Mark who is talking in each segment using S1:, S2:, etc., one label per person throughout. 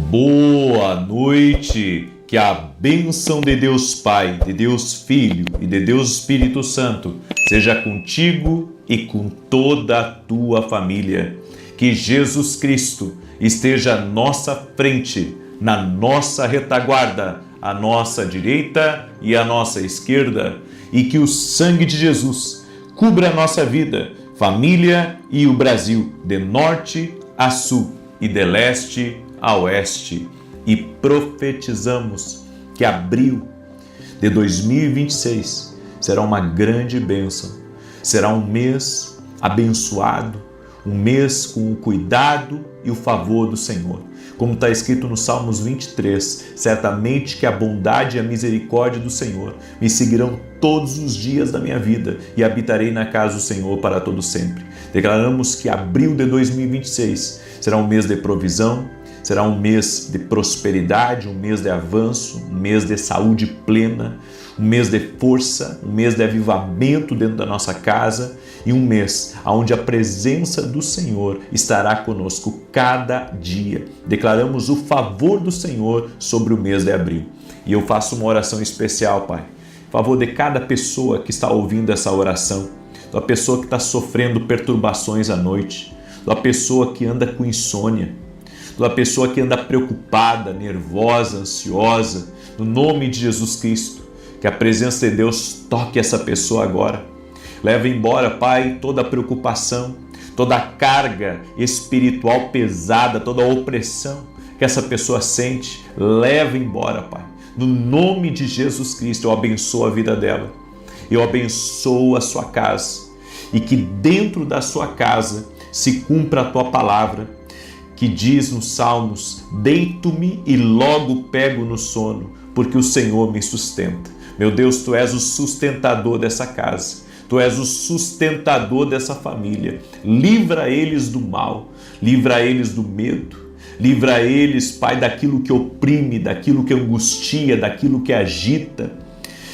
S1: Boa noite, que a bênção de Deus Pai, de Deus Filho e de Deus Espírito Santo seja contigo e com toda a tua família. Que Jesus Cristo esteja à nossa frente, na nossa retaguarda, à nossa direita e à nossa esquerda, e que o sangue de Jesus cubra a nossa vida, família e o Brasil, de norte a sul e de leste a oeste. E profetizamos que abril de 2026 será uma grande bênção, será um mês abençoado, um mês com o cuidado e o favor do Senhor. Como está escrito no Salmos 23, certamente que a bondade e a misericórdia do Senhor me seguirão todos os dias da minha vida e habitarei na casa do Senhor para todo sempre. Declaramos que abril de 2026 será um mês de provisão, será um mês de prosperidade, um mês de avanço, um mês de saúde plena, um mês de força, um mês de avivamento dentro da nossa casa e um mês onde a presença do Senhor estará conosco cada dia. Declaramos o favor do Senhor sobre o mês de abril. E eu faço uma oração especial, Pai, em favor de cada pessoa que está ouvindo essa oração, da pessoa que está sofrendo perturbações à noite, da pessoa que anda com insônia, da pessoa que anda preocupada, nervosa, ansiosa, no nome de Jesus Cristo, que a presença de Deus toque essa pessoa agora. Leva embora, Pai, toda a preocupação, toda a carga espiritual pesada, toda a opressão que essa pessoa sente. Leva embora, Pai. No nome de Jesus Cristo, eu abençoo a vida dela. Eu abençoo a sua casa. E que dentro da sua casa se cumpra a tua palavra, que diz nos Salmos: deito-me e logo pego no sono, porque o Senhor me sustenta. Meu Deus, Tu és o sustentador dessa casa. Tu és o sustentador dessa família. Livra eles do mal, livra eles do medo, livra eles, Pai, daquilo que oprime, daquilo que angustia, daquilo que agita.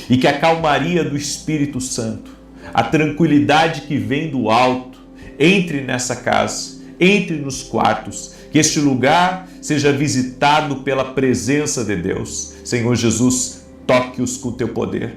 S1: E que a calmaria do Espírito Santo, a tranquilidade que vem do alto, entre nessa casa, entre nos quartos, que este lugar seja visitado pela presença de Deus. Senhor Jesus, toque-os com o Teu poder,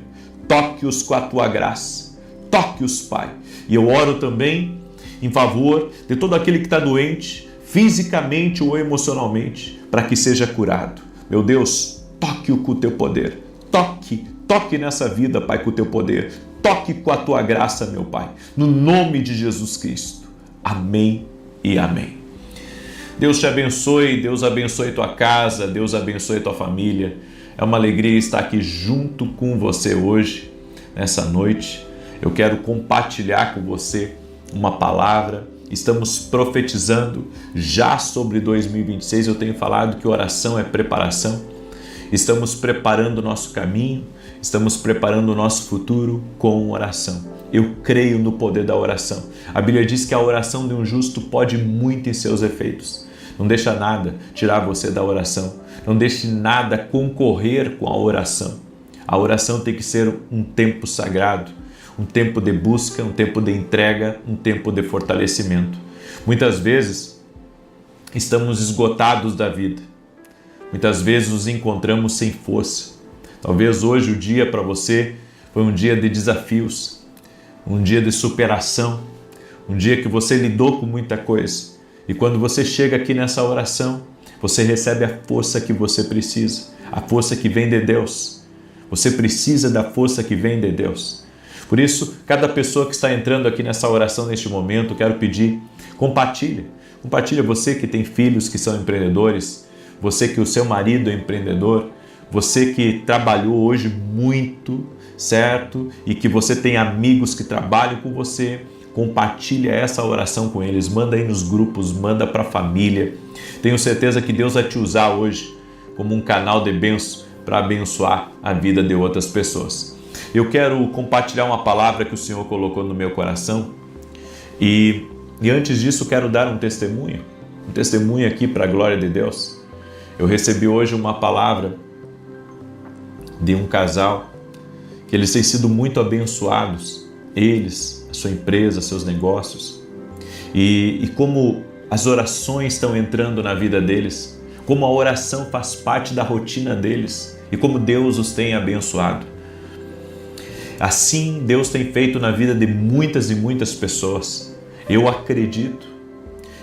S1: toque-os com a Tua graça, toque-os, Pai. E eu oro também em favor de todo aquele que está doente, fisicamente ou emocionalmente, para que seja curado. Meu Deus, toque-o com o Teu poder, toque nessa vida, Pai, com o Teu poder, toque com a Tua graça, meu Pai, no nome de Jesus Cristo. Amém e amém. Deus te abençoe, Deus abençoe tua casa, Deus abençoe tua família. É uma alegria estar aqui junto com você hoje, nessa noite. Eu quero compartilhar com você uma palavra. Estamos profetizando já sobre 2026. Eu tenho falado que oração é preparação. Estamos preparando o nosso caminho, estamos preparando o nosso futuro com oração. Eu creio no poder da oração. A Bíblia diz que a oração de um justo pode muito em seus efeitos. Não deixa nada tirar você da oração. Não deixe nada concorrer com a oração. A oração tem que ser um tempo sagrado, um tempo de busca, um tempo de entrega, um tempo de fortalecimento. Muitas vezes estamos esgotados da vida. Muitas vezes nos encontramos sem força. Talvez hoje o dia para você foi um dia de desafios, um dia de superação, um dia que você lidou com muita coisa. E quando você chega aqui nessa oração, você recebe a força que você precisa, a força que vem de Deus. Você precisa da força que vem de Deus. Por isso, cada pessoa que está entrando aqui nessa oração neste momento, quero pedir, compartilha. Compartilha, você que tem filhos que são empreendedores, você que o seu marido é empreendedor, você que trabalhou hoje muito, certo? E que você tem amigos que trabalham com você, compartilha essa oração com eles, manda aí nos grupos, manda para a família. Tenho certeza que Deus vai te usar hoje como um canal de bênção para abençoar a vida de outras pessoas. Eu quero compartilhar uma palavra que o Senhor colocou no meu coração e antes disso quero dar um testemunho aqui para a glória de Deus. Eu recebi hoje uma palavra de um casal que eles têm sido muito abençoados, eles, a sua empresa, seus negócios, e como as orações estão entrando na vida deles, como a oração faz parte da rotina deles e como Deus os tem abençoado. Assim, Deus tem feito na vida de muitas e muitas pessoas. Eu acredito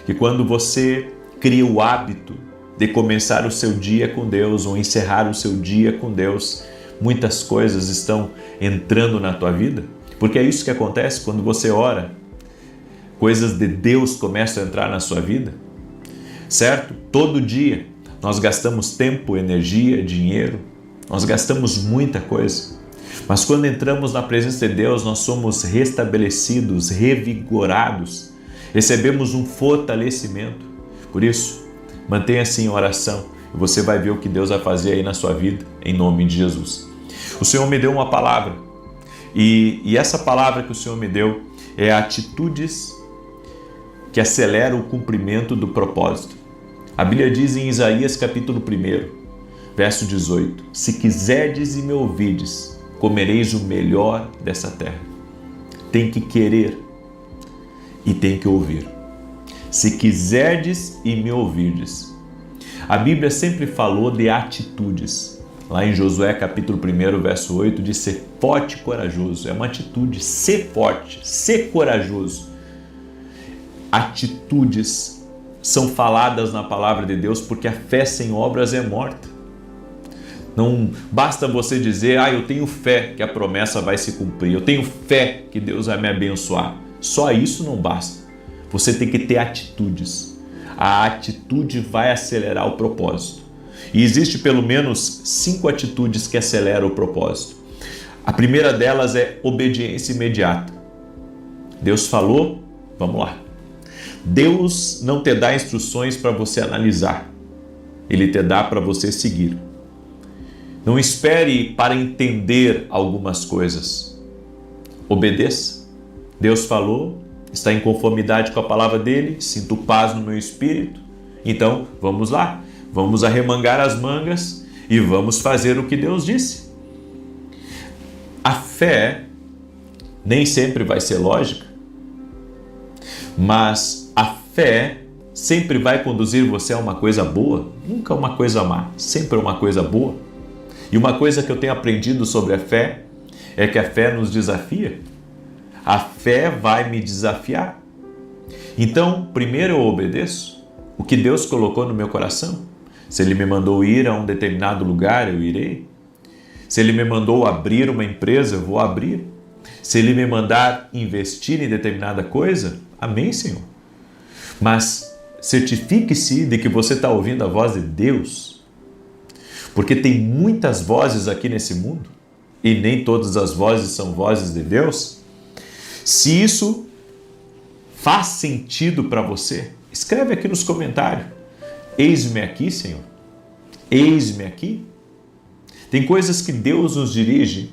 S1: que quando você cria o hábito de começar o seu dia com Deus ou encerrar o seu dia com Deus, muitas coisas estão entrando na tua vida, porque é isso que acontece quando você ora. Coisas de Deus começam a entrar na sua vida, certo? Todo dia nós gastamos tempo, energia, dinheiro, nós gastamos muita coisa, mas quando entramos na presença de Deus, nós somos restabelecidos, revigorados, recebemos um fortalecimento. Por isso, mantenha-se em oração e você vai ver o que Deus vai fazer aí na sua vida, em nome de Jesus. O Senhor me deu uma palavra e essa palavra que o Senhor me deu é atitudes que aceleram o cumprimento do propósito. A Bíblia diz em Isaías capítulo 1, verso 18: se quiserdes e me ouvides, comereis o melhor dessa terra. Tem que querer e tem que ouvir. Se quiserdes e me ouvirdes. A Bíblia sempre falou de atitudes. Lá em Josué capítulo 1, verso 8, diz ser forte e corajoso. É uma atitude, ser forte, ser corajoso. Atitudes são faladas na palavra de Deus porque a fé sem obras é morta. Não basta você dizer, eu tenho fé que a promessa vai se cumprir, eu tenho fé que Deus vai me abençoar. Só isso não basta. Você tem que ter atitudes. A atitude vai acelerar o propósito. E existe pelo menos 5 atitudes que aceleram o propósito. A primeira delas é obediência imediata. Deus falou, vamos lá. Deus não te dá instruções para você analisar. Ele te dá para você seguir. Não espere para entender algumas coisas. Obedeça. Deus falou, está em conformidade com a palavra dele, sinto paz no meu espírito. Então, vamos lá. Vamos arremangar as mangas e vamos fazer o que Deus disse. A fé nem sempre vai ser lógica, mas a fé sempre vai conduzir você a uma coisa boa, nunca uma coisa má, sempre uma coisa boa. E uma coisa que eu tenho aprendido sobre a fé é que a fé nos desafia. A fé vai me desafiar. Então, primeiro eu obedeço o que Deus colocou no meu coração. Se Ele me mandou ir a um determinado lugar, eu irei. Se Ele me mandou abrir uma empresa, eu vou abrir. Se Ele me mandar investir em determinada coisa, amém, Senhor. Mas certifique-se de que você está ouvindo a voz de Deus. Porque tem muitas vozes aqui nesse mundo e nem todas as vozes são vozes de Deus. Se isso faz sentido para você, escreve aqui nos comentários. Eis-me aqui, Senhor. Eis-me aqui. Tem coisas que Deus nos dirige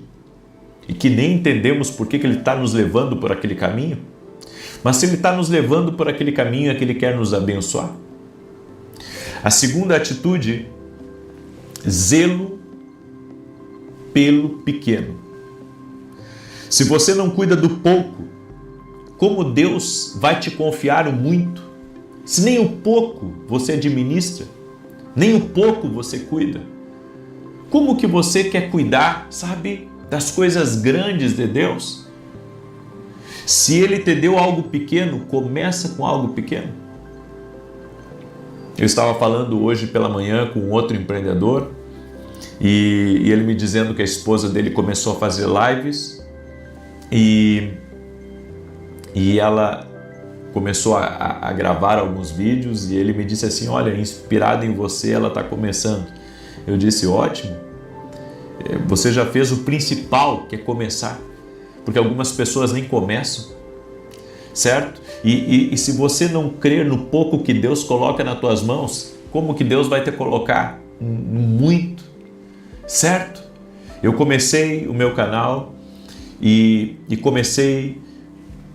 S1: e que nem entendemos por que Ele está nos levando por aquele caminho. Mas se Ele está nos levando por aquele caminho, é que Ele quer nos abençoar. A segunda atitude, zelo pelo pequeno. Se você não cuida do pouco, como Deus vai te confiar o muito? Se nem o pouco você administra, nem o pouco você cuida, como que você quer cuidar, sabe, das coisas grandes de Deus? Se Ele te deu algo pequeno, começa com algo pequeno. Eu estava falando hoje pela manhã com outro empreendedor e ele me dizendo que a esposa dele começou a fazer lives e ela começou a gravar alguns vídeos e ele me disse assim, olha, inspirada em você, ela está começando. Eu disse, ótimo, você já fez o principal, que é começar, porque algumas pessoas nem começam, certo? E se você não crer no pouco que Deus coloca nas tuas mãos, como que Deus vai te colocar no muito, certo? Eu comecei o meu canal e comecei,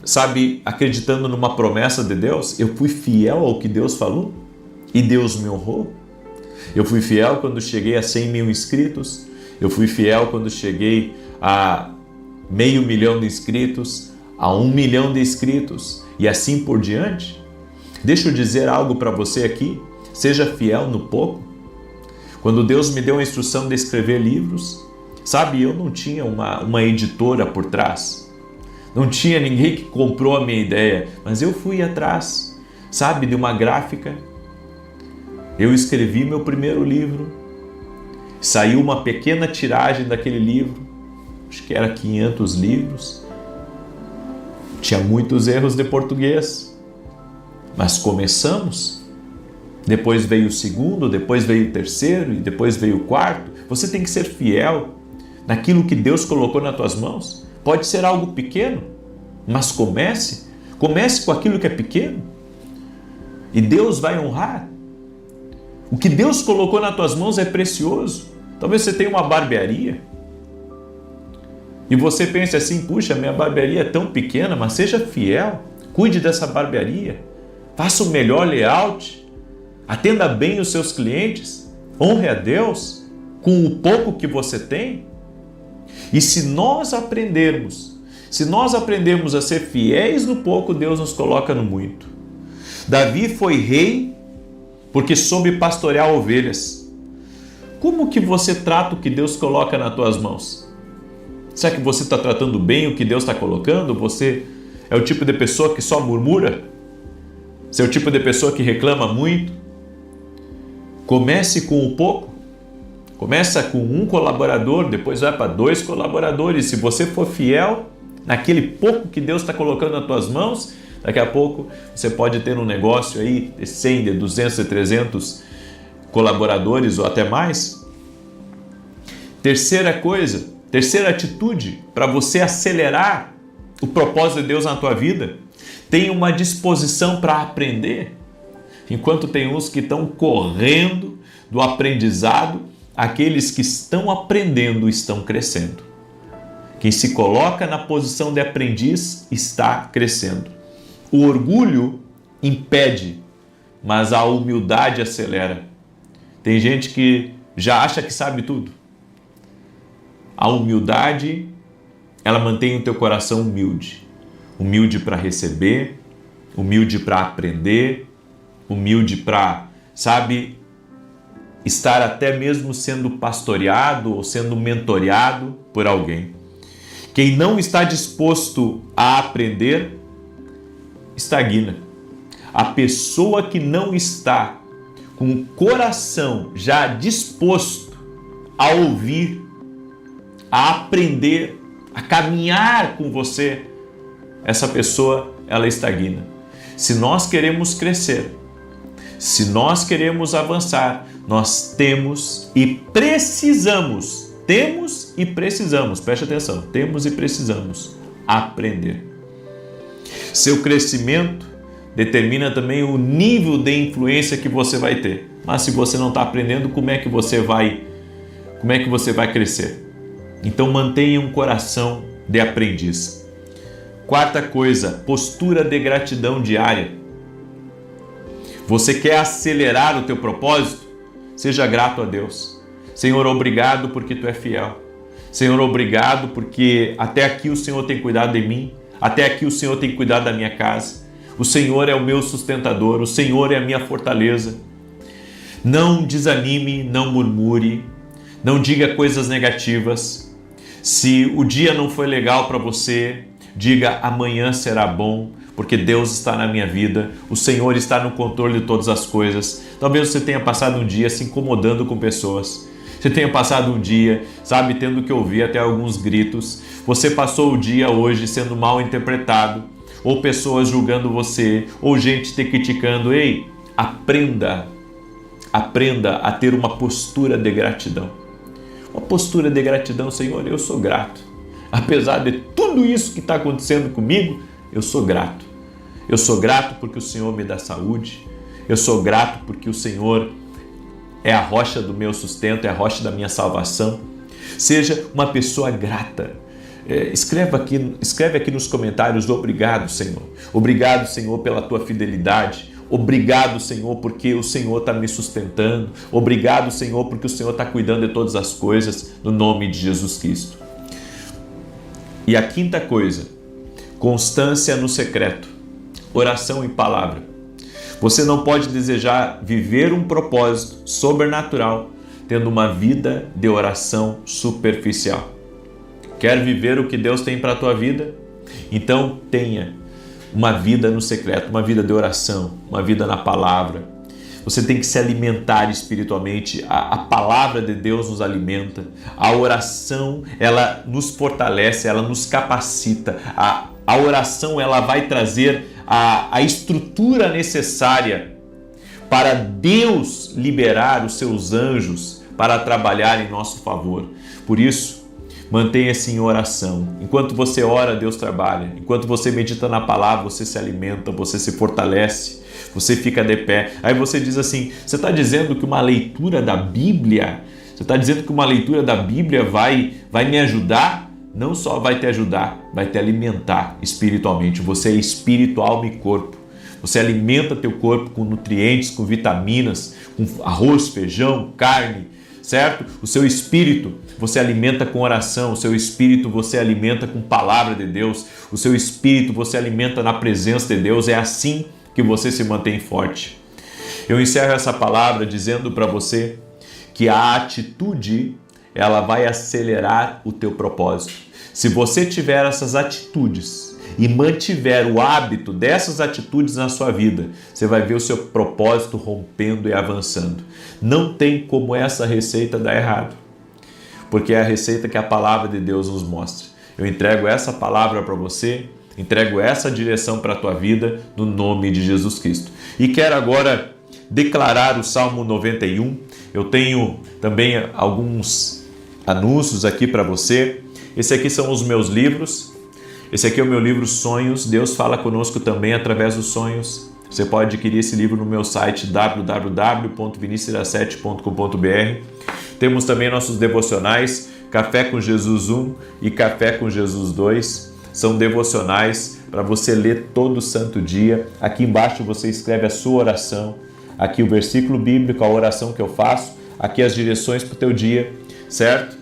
S1: sabe, acreditando numa promessa de Deus. Eu fui fiel ao que Deus falou e Deus me honrou. Eu fui fiel quando cheguei a 100 mil inscritos. Eu fui fiel quando cheguei a 500 mil de inscritos, a 1 milhão de inscritos e assim por diante. Deixa eu dizer algo para você aqui. Seja fiel no pouco Quando Deus me deu a instrução de escrever livros, sabe, eu não tinha uma editora por trás. Não tinha ninguém que comprou a minha ideia, mas eu fui atrás, sabe, de uma gráfica. Eu escrevi meu primeiro livro. Saiu uma pequena tiragem daquele livro, acho que era 500 livros. Tinha muitos erros de português, mas começamos. Depois veio o segundo, depois veio o terceiro e depois veio o quarto. Você tem que ser fiel naquilo que Deus colocou nas tuas mãos. Pode ser algo pequeno, mas comece com aquilo que é pequeno e Deus vai honrar. O que Deus colocou nas tuas mãos é precioso. Talvez você tenha uma barbearia e você pense assim, puxa, minha barbearia é tão pequena, mas seja fiel, cuide dessa barbearia, faça o melhor layout, atenda bem os seus clientes, honre a Deus com o pouco que você tem. E se nós aprendermos a ser fiéis no pouco, Deus nos coloca no muito. Davi foi rei porque soube pastorear ovelhas. Como que você trata o que Deus coloca nas tuas mãos? Será que você está tratando bem o que Deus está colocando? Você é o tipo de pessoa que só murmura? Você é o tipo de pessoa que reclama muito? Comece com o pouco. Começa com um colaborador, depois vai para 2 colaboradores. Se você for fiel naquele pouco que Deus está colocando nas tuas mãos, daqui a pouco você pode ter um negócio aí de 100, de 200, de 300 colaboradores ou até mais. Terceira atitude para você acelerar o propósito de Deus na tua vida, tenha uma disposição para aprender. Enquanto tem uns que estão correndo do aprendizado, aqueles que estão aprendendo estão crescendo. Quem se coloca na posição de aprendiz está crescendo. O orgulho impede, mas a humildade acelera. Tem gente que já acha que sabe tudo. A humildade, ela mantém o teu coração humilde. Humilde para receber, humilde para aprender, humilde para, sabe, estar até mesmo sendo pastoreado ou sendo mentoreado por alguém. Quem não está disposto a aprender, estagna. A pessoa que não está com o coração já disposto a ouvir, a aprender, a caminhar com você, essa pessoa, ela estagna. Se nós queremos crescer, se nós queremos avançar, nós temos e precisamos, preste atenção, temos e precisamos aprender. Seu crescimento determina também o nível de influência que você vai ter. Mas se você não está aprendendo, como é que você vai crescer? Então mantenha um coração de aprendiz. Quarta coisa, postura de gratidão diária. Você quer acelerar o teu propósito? Seja grato a Deus. Senhor, obrigado porque Tu é fiel. Senhor, obrigado porque até aqui o Senhor tem cuidado de mim. Até aqui o Senhor tem cuidado da minha casa. O Senhor é o meu sustentador. O Senhor é a minha fortaleza. Não desanime, não murmure. Não diga coisas negativas. Se o dia não foi legal para você, diga amanhã será bom, porque Deus está na minha vida, o Senhor está no controle de todas as coisas. Talvez você tenha passado um dia se incomodando com pessoas. Você tenha passado um dia, sabe, tendo que ouvir até alguns gritos. Você passou o dia hoje sendo mal interpretado, ou pessoas julgando você, ou gente te criticando. Ei, aprenda a ter uma postura de gratidão. Uma postura de gratidão, Senhor, eu sou grato. Apesar de tudo isso que está acontecendo comigo, eu sou grato. Eu sou grato porque o Senhor me dá saúde. Eu sou grato porque o Senhor é a rocha do meu sustento, é a rocha da minha salvação. Seja uma pessoa grata. Escreve aqui nos comentários, obrigado, Senhor. Obrigado, Senhor, pela tua fidelidade. Obrigado, Senhor, porque o Senhor está me sustentando. Obrigado, Senhor, porque o Senhor está cuidando de todas as coisas, no nome de Jesus Cristo. E a quinta coisa, constância no secreto, oração e palavra. Você não pode desejar viver um propósito sobrenatural tendo uma vida de oração superficial. Quer viver o que Deus tem para a tua vida? Então tenha uma vida no secreto, uma vida de oração, uma vida na palavra. Você tem que se alimentar espiritualmente. A palavra de Deus nos alimenta. A oração, ela nos fortalece, ela nos capacita. A oração, ela vai trazer a estrutura necessária para Deus liberar os seus anjos para trabalhar em nosso favor. Por isso, mantenha-se em oração. Enquanto você ora, Deus trabalha. Enquanto você medita na palavra, você se alimenta, você se fortalece, você fica de pé. Aí você diz assim, você está dizendo que uma leitura da Bíblia, vai me ajudar? Não só vai te ajudar, vai te alimentar espiritualmente. Você é espírito, alma e corpo. Você alimenta teu corpo com nutrientes, com vitaminas, com arroz, feijão, carne, certo? O seu espírito você alimenta com oração, o seu espírito você alimenta com palavra de Deus, o seu espírito você alimenta na presença de Deus. É assim que você se mantém forte. Eu encerro essa palavra dizendo para você que a atitude, ela vai acelerar o teu propósito. Se você tiver essas atitudes e mantiver o hábito dessas atitudes na sua vida, você vai ver o seu propósito rompendo e avançando. Não tem como essa receita dar errado, porque é a receita que a palavra de Deus nos mostra. Eu entrego essa palavra para você, entrego essa direção para a tua vida no nome de Jesus Cristo. E quero agora declarar o Salmo 91. Eu tenho também alguns anúncios aqui para você. Esse aqui são os meus livros. Esse aqui é o meu livro Sonhos. Deus fala conosco também através dos sonhos. Você pode adquirir esse livro no meu site www.vinicius7.com.br. Temos também nossos devocionais, Café com Jesus 1 e Café com Jesus 2. São devocionais para você ler todo santo dia. Aqui embaixo você escreve a sua oração. Aqui o versículo bíblico, a oração que eu faço. Aqui as direções para o teu dia, certo?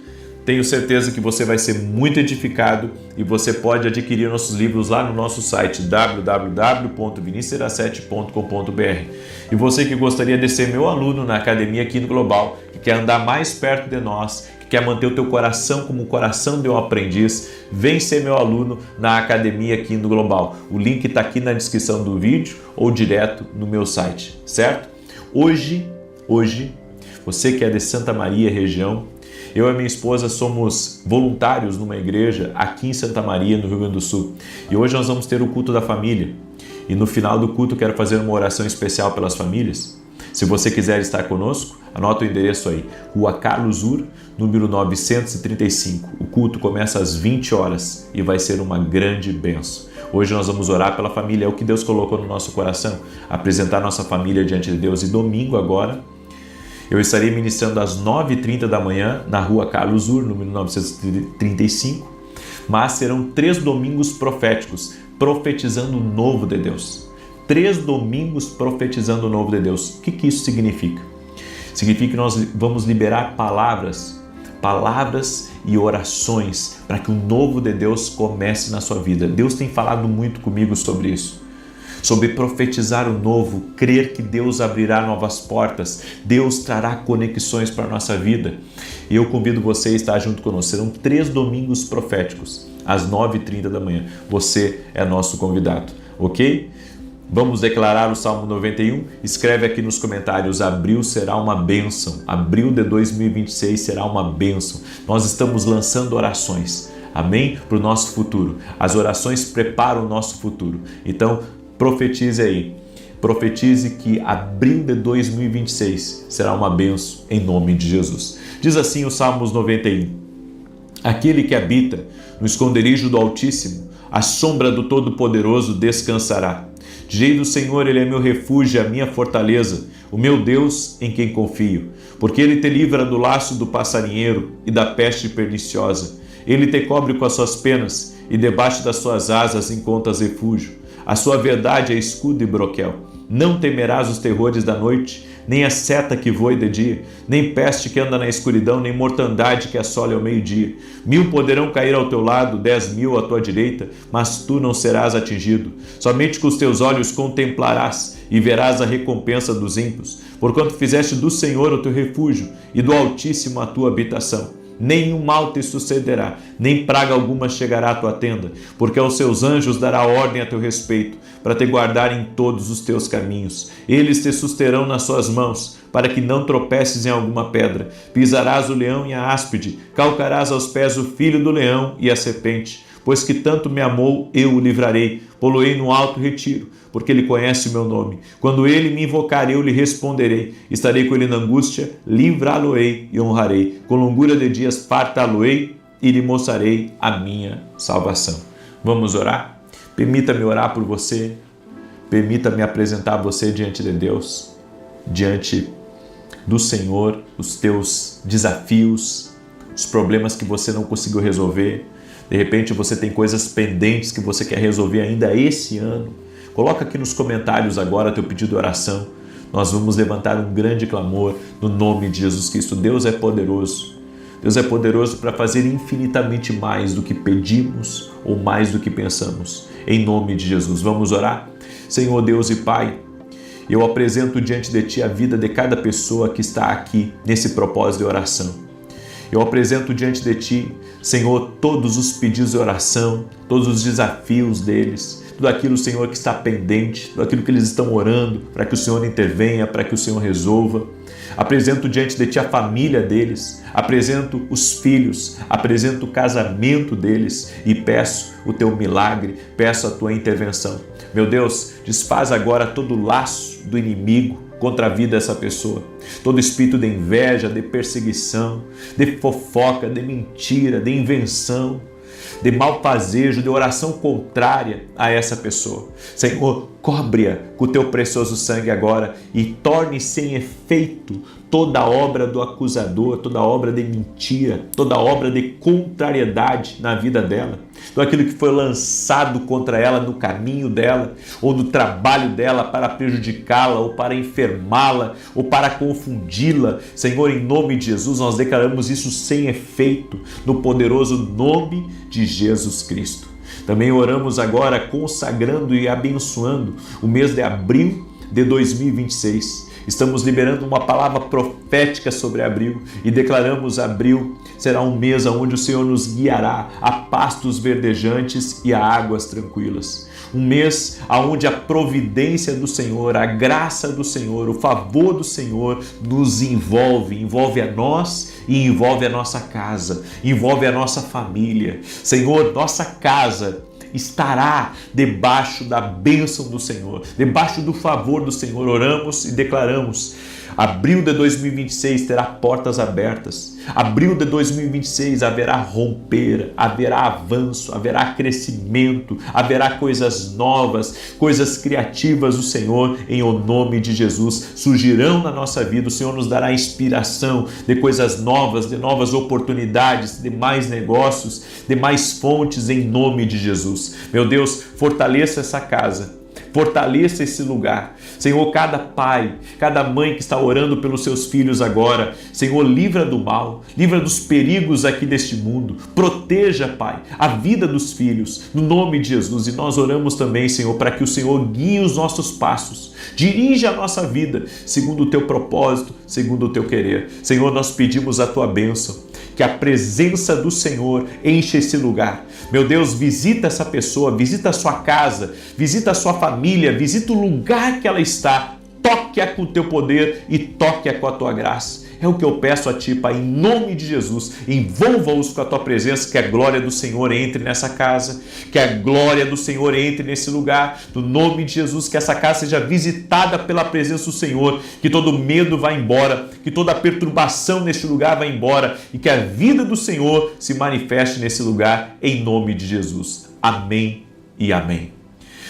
S1: Tenho certeza que você vai ser muito edificado e você pode adquirir nossos livros lá no nosso site www.vinicius7.com.br. E você que gostaria de ser meu aluno na Academia aqui no Global, que quer andar mais perto de nós, que quer manter o teu coração como o coração de um aprendiz, vem ser meu aluno na Academia aqui no Global. O link está aqui na descrição do vídeo ou direto no meu site, certo? Hoje, você que é de Santa Maria região, eu e minha esposa somos voluntários numa igreja aqui em Santa Maria, no Rio Grande do Sul. E hoje nós vamos ter o culto da família. E no final do culto eu quero fazer uma oração especial pelas famílias. Se você quiser estar conosco, anota o endereço aí. Rua Carlos Ur, número 935. O culto começa às 20 horas e vai ser uma grande bênção. Hoje nós vamos orar pela família. É o que Deus colocou no nosso coração. Apresentar nossa família diante de Deus. E domingo agora, eu estarei ministrando às 9h30 da manhã na Rua Carlos Ur, número 935, mas serão 3 domingos proféticos, profetizando o novo de Deus. 3 domingos profetizando o novo de Deus. O que isso significa? Significa que nós vamos liberar palavras e orações para que o novo de Deus comece na sua vida. Deus tem falado muito comigo sobre isso. Sobre profetizar o novo, crer que Deus abrirá novas portas, Deus trará conexões para a nossa vida. E eu convido você a estar junto conosco. Serão 3 domingos proféticos, às 9h30 da manhã. Você é nosso convidado, ok? Vamos declarar o Salmo 91? Escreve aqui nos comentários, abril será uma bênção. Abril de 2026 será uma bênção. Nós estamos lançando orações, amém? Para o nosso futuro. As orações preparam o nosso futuro. Então, profetize aí, profetize que abril de 2026 será uma bênção em nome de Jesus. Diz assim o Salmos 91: aquele que habita no esconderijo do Altíssimo, à sombra do Todo-Poderoso descansará. Direi do Senhor, Ele é meu refúgio, a minha fortaleza, o meu Deus em quem confio. Porque Ele te livra do laço do passarinheiro e da peste perniciosa. Ele te cobre com as suas penas e debaixo das suas asas encontras refúgio. A sua verdade é escudo e broquel. Não temerás os terrores da noite, nem a seta que voe de dia, nem peste que anda na escuridão, nem mortandade que assole ao meio-dia. 1000 poderão cair ao teu lado, 10.000 à tua direita, mas tu não serás atingido. Somente com os teus olhos contemplarás e verás a recompensa dos ímpios, porquanto fizeste do Senhor o teu refúgio e do Altíssimo a tua habitação. Nenhum mal te sucederá, nem praga alguma chegará à tua tenda, porque aos seus anjos dará ordem a teu respeito, para te guardar em todos os teus caminhos. Eles te susterão nas suas mãos, para que não tropeces em alguma pedra. Pisarás o leão e a áspide, calcarás aos pés o filho do leão e a serpente. Pois que tanto me amou, eu o livrarei, pô-lo-ei no alto retiro, porque ele conhece o meu nome. Quando ele me invocar, eu lhe responderei. Estarei com ele na angústia, livrá-lo-ei e honrarei. Com longura de dias fartá-lo-ei e lhe mostrarei a minha salvação. Vamos orar? Permita-me orar por você, permita-me apresentar você diante de Deus, diante do Senhor, os teus desafios, os problemas que você não conseguiu resolver. De repente você tem coisas pendentes que você quer resolver ainda esse ano. Coloca aqui nos comentários agora teu pedido de oração. Nós vamos levantar um grande clamor no nome de Jesus Cristo. Deus é poderoso. Deus é poderoso para fazer infinitamente mais do que pedimos ou mais do que pensamos. Em nome de Jesus. Vamos orar? Senhor Deus e Pai, eu apresento diante de Ti a vida de cada pessoa que está aqui nesse propósito de oração. Eu apresento diante de Ti, Senhor, todos os pedidos de oração, todos os desafios deles, tudo aquilo, Senhor, que está pendente, tudo aquilo que eles estão orando, para que o Senhor intervenha, para que o Senhor resolva. Apresento diante de Ti a família deles, apresento os filhos, apresento o casamento deles e peço o Teu milagre, peço a Tua intervenção. Meu Deus, desfaz agora todo o laço do inimigo contra a vida dessa pessoa. Todo espírito de inveja, de perseguição, de fofoca, de mentira, de invenção, de malfazejo, de oração contrária a essa pessoa. Senhor, cobre-a com o Teu precioso sangue agora e torne sem efeito toda obra do acusador, toda obra de mentira, toda obra de contrariedade na vida dela. Tudo aquilo que foi lançado contra ela no caminho dela ou no trabalho dela para prejudicá-la ou para enfermá-la ou para confundi-la. Senhor, em nome de Jesus, nós declaramos isso sem efeito no poderoso nome de Jesus Cristo. Também oramos agora consagrando e abençoando o mês de abril de 2026. Estamos liberando uma palavra profética sobre abril e declaramos abril será um mês onde o Senhor nos guiará a pastos verdejantes e a águas tranquilas. Um mês onde a providência do Senhor, a graça do Senhor, o favor do Senhor nos envolve a nós e envolve a nossa casa, envolve a nossa família. Senhor, nossa casa estará debaixo da bênção do Senhor, debaixo do favor do Senhor. Oramos e declaramos: abril de 2026 terá portas abertas. Abril de 2026 haverá romper, haverá avanço, haverá crescimento, haverá coisas novas, coisas criativas do Senhor, em o nome de Jesus. Surgirão na nossa vida, o Senhor nos dará inspiração de coisas novas, de novas oportunidades, de mais negócios, de mais fontes, em nome de Jesus. Meu Deus, fortaleça essa casa. Fortaleça esse lugar. Senhor, cada pai, cada mãe que está orando pelos seus filhos agora, Senhor, livra do mal, livra dos perigos aqui deste mundo. Proteja, Pai, a vida dos filhos, no nome de Jesus. E nós oramos também, Senhor, para que o Senhor guie os nossos passos, dirija a nossa vida, segundo o Teu propósito, segundo o Teu querer. Senhor, nós pedimos a Tua bênção, que a presença do Senhor enche esse lugar. Meu Deus, visita essa pessoa, visita a sua casa, visita a sua família, visita o lugar que ela está. Toque-a com o Teu poder e toque-a com a Tua graça. É o que eu peço a Ti, Pai, em nome de Jesus. Envolva-os com a Tua presença, que a glória do Senhor entre nessa casa, que a glória do Senhor entre nesse lugar, no nome de Jesus, que essa casa seja visitada pela presença do Senhor, que todo medo vá embora, que toda perturbação neste lugar vá embora e que a vida do Senhor se manifeste nesse lugar, em nome de Jesus. Amém e amém.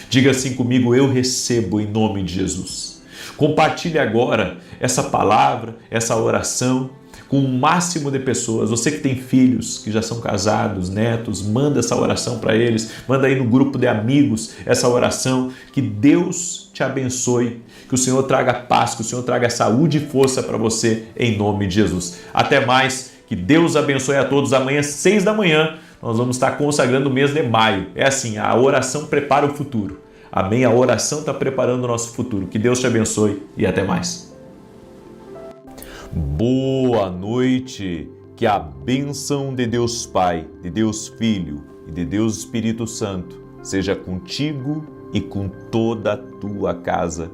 S1: Diga assim comigo: eu recebo em nome de Jesus. Compartilhe agora essa palavra, essa oração com o máximo de pessoas. Você que tem filhos, que já são casados, netos, manda essa oração para eles, manda aí no grupo de amigos essa oração, que Deus te abençoe, que o Senhor traga paz, que o Senhor traga saúde e força para você, em nome de Jesus. Até mais, que Deus abençoe a todos. Amanhã, 6 da manhã, nós vamos estar consagrando o mês de maio. É assim, a oração prepara o futuro. Amém? A oração está preparando o nosso futuro. Que Deus te abençoe e até mais. Boa noite, que a bênção de Deus Pai, de Deus Filho e de Deus Espírito Santo seja contigo e com toda a tua casa.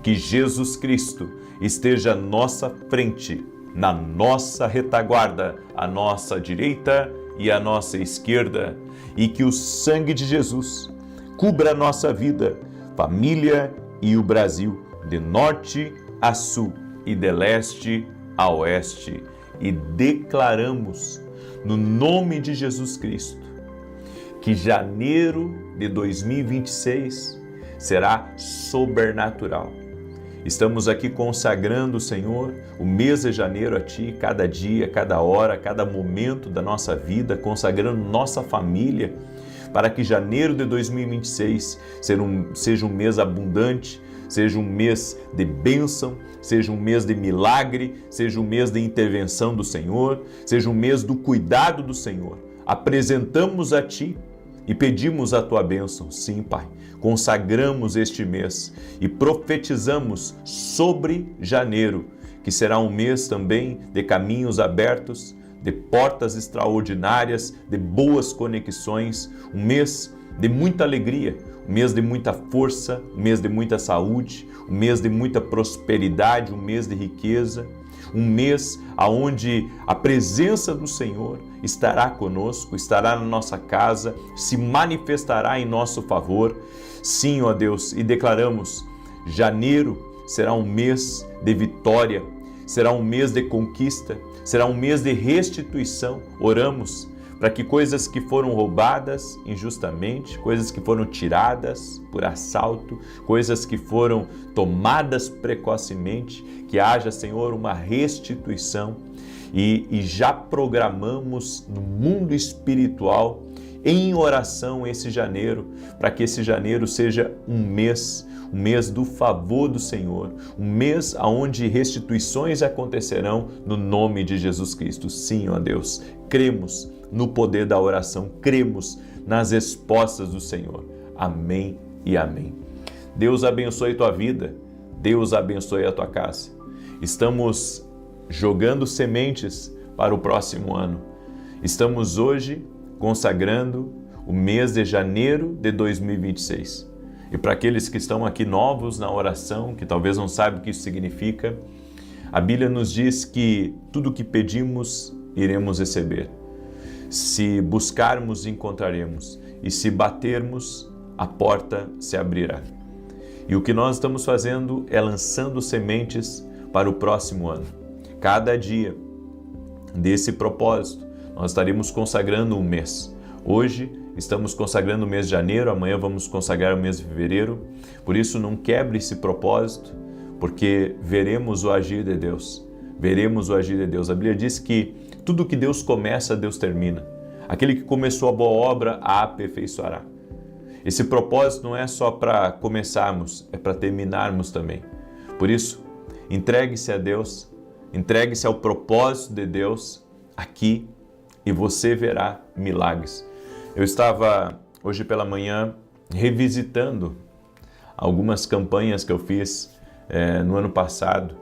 S1: Que Jesus Cristo esteja à nossa frente, na nossa retaguarda, à nossa direita e à nossa esquerda, e que o sangue de Jesus cubra a nossa vida, família e o Brasil, de norte a sul e de leste a oeste, e declaramos no nome de Jesus Cristo que janeiro de 2026 será sobrenatural. Estamos aqui consagrando, Senhor, o mês de janeiro a Ti, cada dia, cada hora, cada momento da nossa vida, consagrando nossa família, para que janeiro de 2026 seja um mês abundante, seja um mês de bênção, seja um mês de milagre, seja um mês de intervenção do Senhor, seja um mês do cuidado do Senhor. Apresentamos a Ti e pedimos a Tua bênção. Sim, Pai, consagramos este mês e profetizamos sobre janeiro, que será um mês também de caminhos abertos, de portas extraordinárias, de boas conexões, um mês de muita alegria, um mês de muita força, um mês de muita saúde, um mês de muita prosperidade, um mês de riqueza, um mês onde a presença do Senhor estará conosco, estará na nossa casa, se manifestará em nosso favor. Sim, ó Deus, e declaramos, janeiro será um mês de vitória, será um mês de conquista, será um mês de restituição. Oramos para que coisas que foram roubadas injustamente, coisas que foram tiradas por assalto, coisas que foram tomadas precocemente, que haja, Senhor, uma restituição. E já programamos no mundo espiritual, em oração, esse janeiro, para que esse janeiro seja um mês do favor do Senhor, um mês onde restituições acontecerão no nome de Jesus Cristo. Sim, ó Deus, cremos no poder da oração, cremos nas respostas do Senhor. Amém e amém. Deus abençoe tua vida, Deus abençoe a tua casa. Estamos jogando sementes para o próximo ano. Estamos hoje consagrando o mês de janeiro de 2026. E para aqueles que estão aqui novos na oração, que talvez não saibam o que isso significa, a Bíblia nos diz que tudo o que pedimos, iremos receber. Se buscarmos, encontraremos. E se batermos, a porta se abrirá. E o que nós estamos fazendo é lançando sementes para o próximo ano. Cada dia desse propósito, nós estaremos consagrando um mês. Hoje estamos consagrando o mês de janeiro, amanhã vamos consagrar o mês de fevereiro. Por isso, não quebre esse propósito, porque veremos o agir de Deus. Veremos o agir de Deus. A Bíblia diz que tudo que Deus começa, Deus termina. Aquele que começou a boa obra, a aperfeiçoará. Esse propósito não é só para começarmos, é para terminarmos também. Por isso, entregue-se a Deus, entregue-se ao propósito de Deus aqui e você verá milagres. Eu estava hoje pela manhã revisitando algumas campanhas que eu fiz no ano passado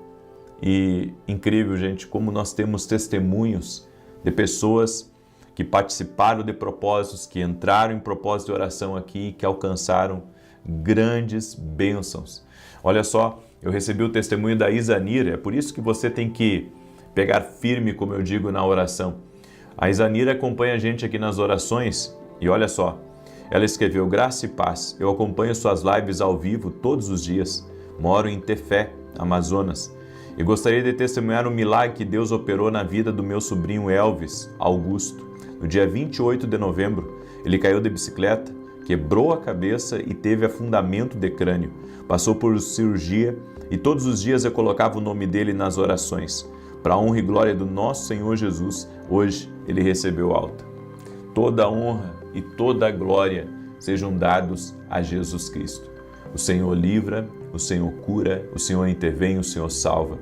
S1: e incrível, gente, como nós temos testemunhos de pessoas que participaram de propósitos, que entraram em propósito de oração aqui, que alcançaram grandes bênçãos. Olha só, eu recebi o testemunho da Isanira, é por isso que você tem que pegar firme, como eu digo, na oração. A Isanira acompanha a gente aqui nas orações e olha só, ela escreveu: graça e paz, eu acompanho suas lives ao vivo todos os dias, moro em Tefé, Amazonas, e gostaria de testemunhar um milagre que Deus operou na vida do meu sobrinho Elvis Augusto. No dia 28 de novembro, ele caiu de bicicleta, quebrou a cabeça e teve afundamento de crânio. Passou por cirurgia e todos os dias eu colocava o nome dele nas orações. Para a honra e glória do nosso Senhor Jesus, hoje ele recebeu alta. Toda a honra e toda a glória sejam dados a Jesus Cristo. O Senhor livra, o Senhor cura, o Senhor intervém, o Senhor salva.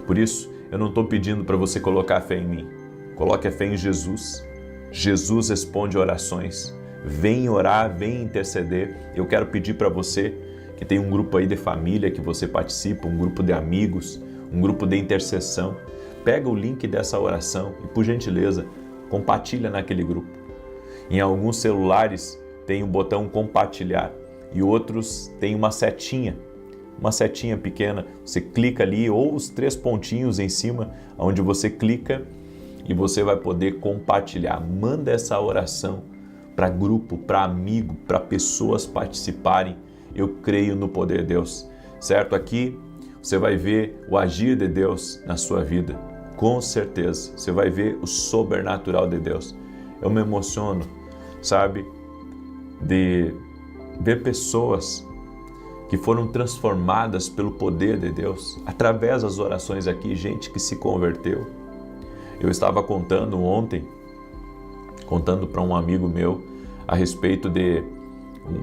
S1: Por isso, eu não estou pedindo para você colocar fé em mim. Coloque a fé em Jesus. Jesus responde orações. Vem orar, vem interceder. Eu quero pedir para você que tem um grupo aí de família que você participa, um grupo de amigos, um grupo de intercessão. Pega o link dessa oração e, por gentileza, compartilha naquele grupo. Em alguns celulares tem o botão compartilhar e outros tem uma setinha pequena. Você clica ali ou os 3 pontinhos em cima, onde você clica e você vai poder compartilhar. Manda essa oração para grupo, para amigo, para pessoas participarem. Eu creio no poder de Deus, certo? Aqui você vai ver o agir de Deus na sua vida, com certeza. Você vai ver o sobrenatural de Deus. Eu me emociono, sabe, de ver pessoas que foram transformadas pelo poder de Deus, através das orações aqui, gente que se converteu. Eu estava contando para um amigo meu a respeito de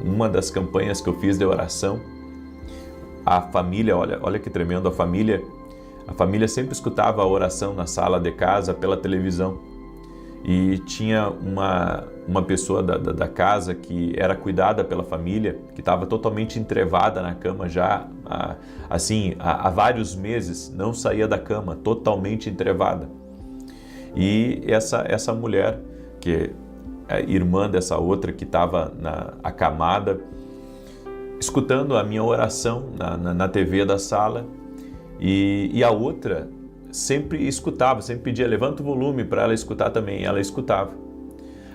S1: uma das campanhas que eu fiz de oração. A família, olha que tremendo, a família sempre escutava a oração na sala de casa pela televisão. E tinha uma pessoa da casa que era cuidada pela família, que estava totalmente entrevada na cama já, há vários meses, não saía da cama, totalmente entrevada. E essa mulher, que é irmã dessa outra que estava acamada, escutando a minha oração na TV da sala, e a outra sempre escutava, sempre pedia, levanta o volume para ela escutar também, ela escutava.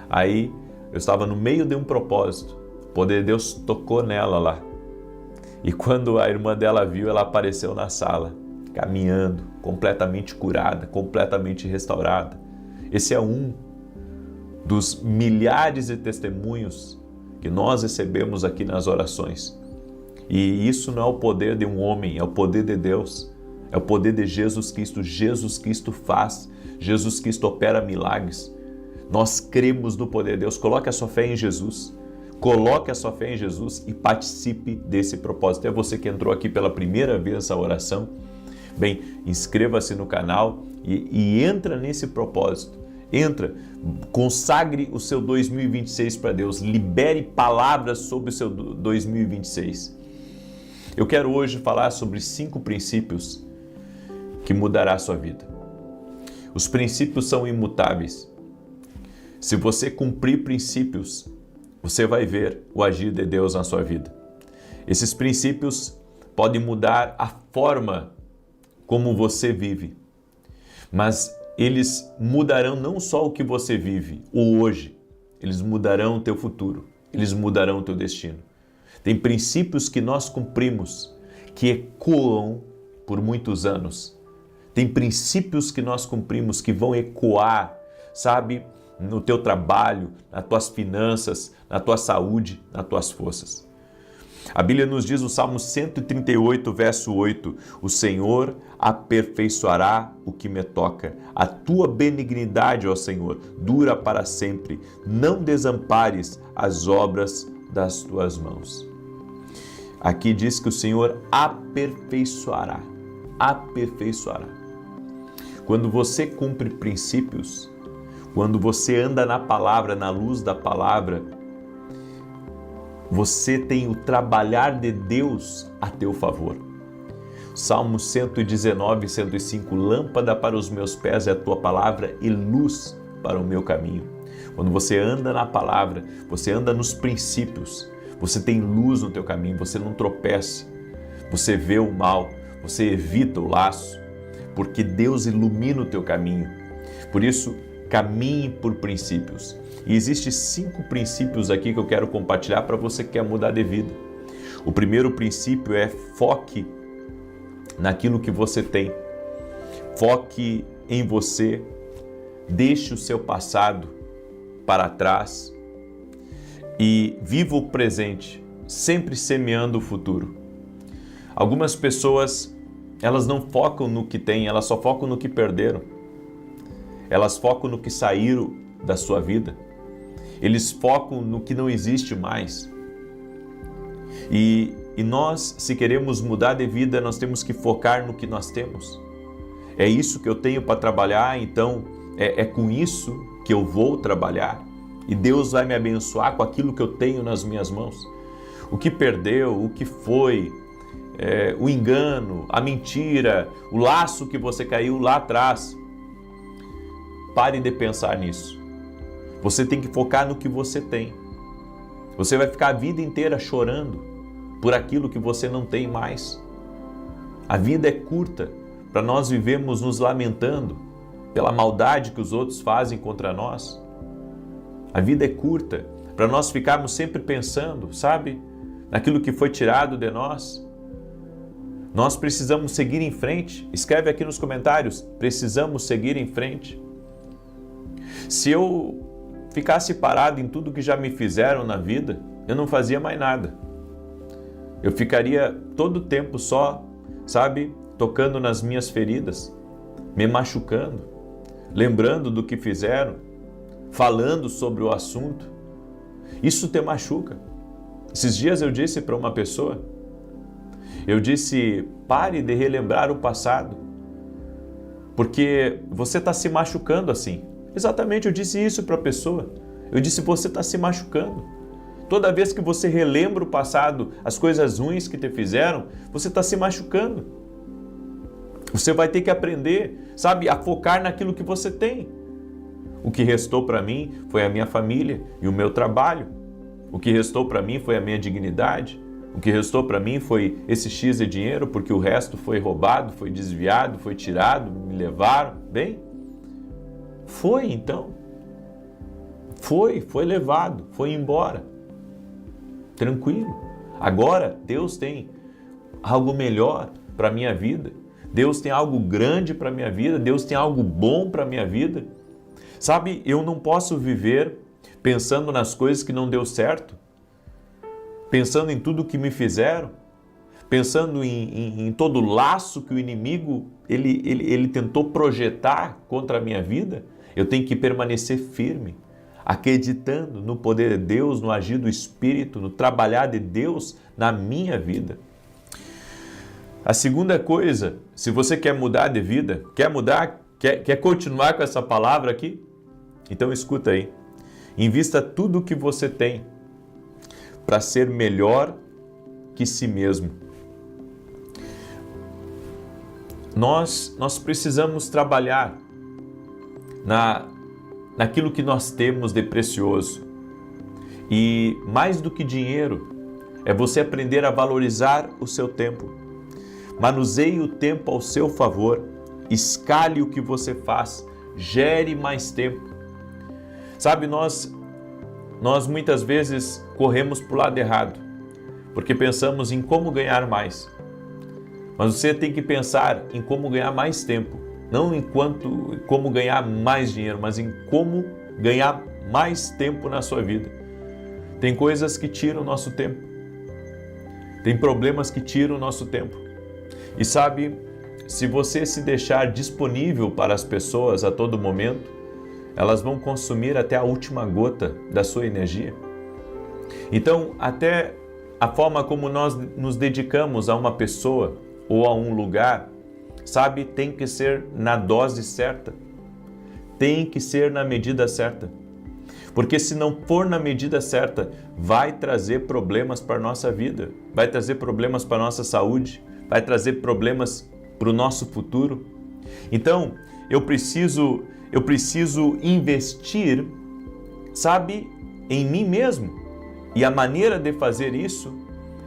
S1: Aí eu estava no meio de um propósito, o poder de Deus tocou nela lá. E quando a irmã dela viu, ela apareceu na sala, caminhando, completamente curada, completamente restaurada. Esse é um dos milhares de testemunhos que nós recebemos aqui nas orações. E isso não é o poder de um homem, é o poder de Deus. É o poder de Jesus Cristo. Jesus Cristo faz, Jesus Cristo opera milagres. Nós cremos no poder de Deus. Coloque a sua fé em Jesus. Coloque a sua fé em Jesus e participe desse propósito. É você que entrou aqui pela primeira vez nessa oração. Bem, inscreva-se no canal e entra nesse propósito. Entra, consagre o seu 2026 para Deus. Libere palavras sobre o seu 2026. Eu quero hoje falar sobre 5 princípios que mudará a sua vida. Os princípios são imutáveis. Se você cumprir princípios, você vai ver o agir de Deus na sua vida. Esses princípios podem mudar a forma como você vive, mas eles mudarão não só o que você vive, o hoje, eles mudarão o teu futuro, eles mudarão o teu destino. Tem princípios que nós cumprimos que ecoam por muitos anos. Tem princípios que nós cumprimos que vão ecoar, sabe, no teu trabalho, nas tuas finanças, na tua saúde, nas tuas forças. A Bíblia nos diz no Salmo 138, verso 8, o Senhor aperfeiçoará o que me toca. A tua benignidade, ó Senhor, dura para sempre. Não desampares as obras das tuas mãos. Aqui diz que o Senhor aperfeiçoará. Aperfeiçoará. Quando você cumpre princípios, quando você anda na palavra, na luz da palavra, você tem o trabalhar de Deus a teu favor. Salmo 119, 105, lâmpada para os meus pés é a tua palavra e luz para o meu caminho. Quando você anda na palavra, você anda nos princípios, você tem luz no teu caminho, você não tropeça, você vê o mal, você evita o laço, porque Deus ilumina o teu caminho. Por isso, caminhe por princípios. E existem 5 princípios aqui que eu quero compartilhar para você que quer mudar de vida. O primeiro princípio é foque naquilo que você tem. Foque em você. Deixe o seu passado para trás e viva o presente, sempre semeando o futuro. Algumas pessoas elas não focam no que têm, elas só focam no que perderam. Elas focam no que saíram da sua vida. Eles focam no que não existe mais. E nós, se queremos mudar de vida, nós temos que focar no que nós temos. É isso que eu tenho para trabalhar, então é com isso que eu vou trabalhar. E Deus vai me abençoar com aquilo que eu tenho nas minhas mãos. O que perdeu, o que foi, o engano, a mentira, o laço que você caiu lá atrás. Pare de pensar nisso. Você tem que focar no que você tem. Você vai ficar a vida inteira chorando por aquilo que você não tem mais. A vida é curta para nós vivermos nos lamentando pela maldade que os outros fazem contra nós. A vida é curta para nós ficarmos sempre pensando, sabe, naquilo que foi tirado de nós. Nós precisamos seguir em frente. Escreve aqui nos comentários, precisamos seguir em frente. Se eu ficasse parado em tudo que já me fizeram na vida, eu não fazia mais nada. Eu ficaria todo o tempo só, sabe, tocando nas minhas feridas, me machucando, lembrando do que fizeram, falando sobre o assunto. Isso te machuca. Esses dias eu disse para uma pessoa, eu disse, pare de relembrar o passado, porque você está se machucando assim. Exatamente, eu disse isso para a pessoa. Eu disse, você está se machucando. Toda vez que você relembra o passado, as coisas ruins que te fizeram, você está se machucando. Você vai ter que aprender, sabe, a focar naquilo que você tem. O que restou para mim foi a minha família e o meu trabalho. O que restou para mim foi a minha dignidade. O que restou para mim foi esse X de dinheiro, porque o resto foi roubado, foi desviado, foi tirado, me levaram. Bem, foi então. Foi levado, foi embora. Tranquilo. Agora Deus tem algo melhor para a minha vida. Deus tem algo grande para a minha vida. Deus tem algo bom para a minha vida. Sabe, eu não posso viver pensando nas coisas que não deu certo, pensando em tudo que me fizeram, pensando em todo o laço que o inimigo ele tentou projetar contra a minha vida. Eu tenho que permanecer firme, acreditando no poder de Deus, no agir do Espírito, no trabalhar de Deus na minha vida. A segunda coisa, se você quer mudar de vida, quer continuar com essa palavra aqui, então escuta aí. Invista tudo o que você tem para ser melhor que si mesmo. Nós precisamos trabalhar naquilo que nós temos de precioso. E mais do que dinheiro, é você aprender a valorizar o seu tempo. Manuseie o tempo ao seu favor, escale o que você faz, gere mais tempo. Sabe, nós muitas vezes corremos para o lado errado, porque pensamos em como ganhar mais. Mas você tem que pensar em como ganhar mais tempo, não em como ganhar mais dinheiro, mas em como ganhar mais tempo na sua vida. Tem coisas que tiram o nosso tempo, tem problemas que tiram o nosso tempo. E sabe, se você se deixar disponível para as pessoas a todo momento, elas vão consumir até a última gota da sua energia. Então, até a forma como nós nos dedicamos a uma pessoa ou a um lugar, sabe, tem que ser na dose certa. Tem que ser na medida certa. Porque se não for na medida certa, vai trazer problemas para a nossa vida, vai trazer problemas para a nossa saúde, vai trazer problemas para o nosso futuro. Então, eu preciso investir, sabe, em mim mesmo. E a maneira de fazer isso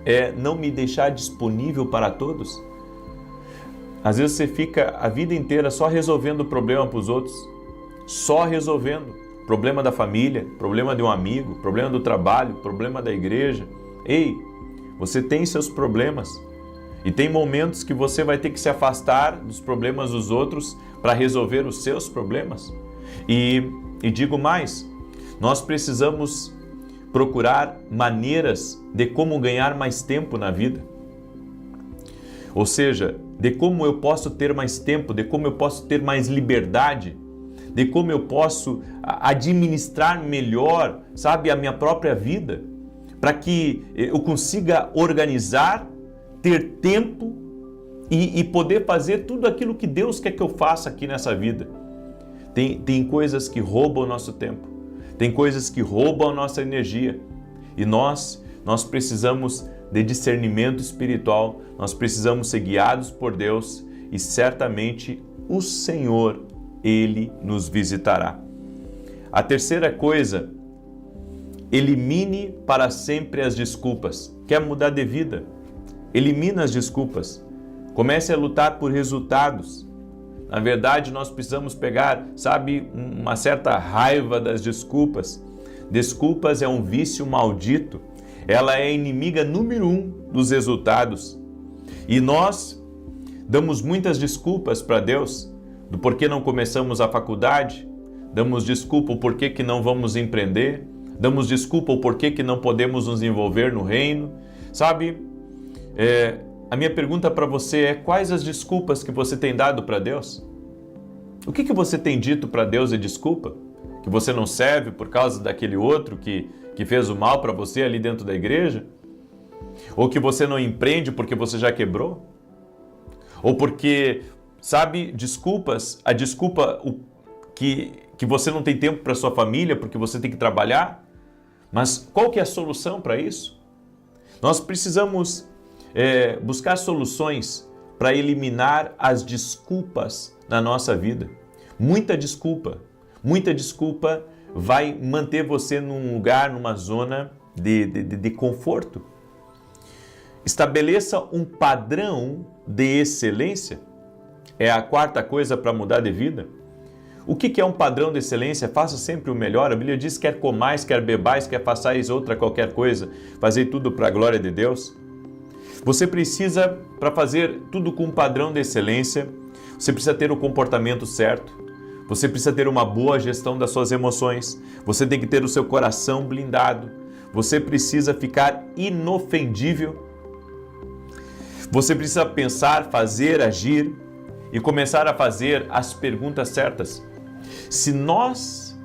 S1: é não me deixar disponível para todos. Às vezes você fica a vida inteira só resolvendo o problema para os outros, só resolvendo problema da família, problema de um amigo, problema do trabalho, problema da igreja. Ei, você tem seus problemas. E tem momentos que você vai ter que se afastar dos problemas dos outros para resolver os seus problemas. E digo mais, nós precisamos procurar maneiras de como ganhar mais tempo na vida. Ou seja, de como eu posso ter mais tempo, de como eu posso ter mais liberdade, de como eu posso administrar melhor, sabe, a minha própria vida, para que eu consiga organizar, ter tempo e poder fazer tudo aquilo que Deus quer que eu faça aqui nessa vida. Tem coisas que roubam o nosso tempo, tem coisas que roubam a nossa energia, e nós precisamos de discernimento espiritual, nós precisamos ser guiados por Deus, e certamente o Senhor, Ele nos visitará. A terceira coisa, elimine para sempre as desculpas. Quer mudar de vida? Elimina as desculpas. Comece a lutar por resultados. Na verdade, nós precisamos pegar, sabe, uma certa raiva das desculpas. Desculpas é um vício maldito. Ela é a inimiga número 1 dos resultados. E nós damos muitas desculpas para Deus do porquê não começamos a faculdade, damos desculpa o porquê que não vamos empreender, damos desculpa o porquê que não podemos nos envolver no reino. Sabe, a minha pergunta para você é: quais as desculpas que você tem dado para Deus? O que você tem dito para Deus de desculpa? Que você não serve por causa daquele outro que fez o mal para você ali dentro da igreja? Ou que você não empreende porque você já quebrou? Ou porque, sabe, desculpas, a desculpa que você não tem tempo para sua família porque você tem que trabalhar? Mas qual que é a solução para isso? Nós precisamos buscar soluções para eliminar as desculpas na nossa vida. Muita desculpa vai manter você num lugar, numa zona de conforto. Estabeleça um padrão de excelência. É a quarta coisa para mudar de vida. O que é um padrão de excelência? Faça sempre o melhor. A Bíblia diz: quer comais, quer bebais, quer façais outra qualquer coisa, fazei tudo para a glória de Deus. Você precisa, para fazer tudo com um padrão de excelência, você precisa ter o comportamento certo, você precisa ter uma boa gestão das suas emoções, você tem que ter o seu coração blindado, você precisa ficar inofendível, você precisa pensar, fazer, agir e começar a fazer as perguntas certas. Se nós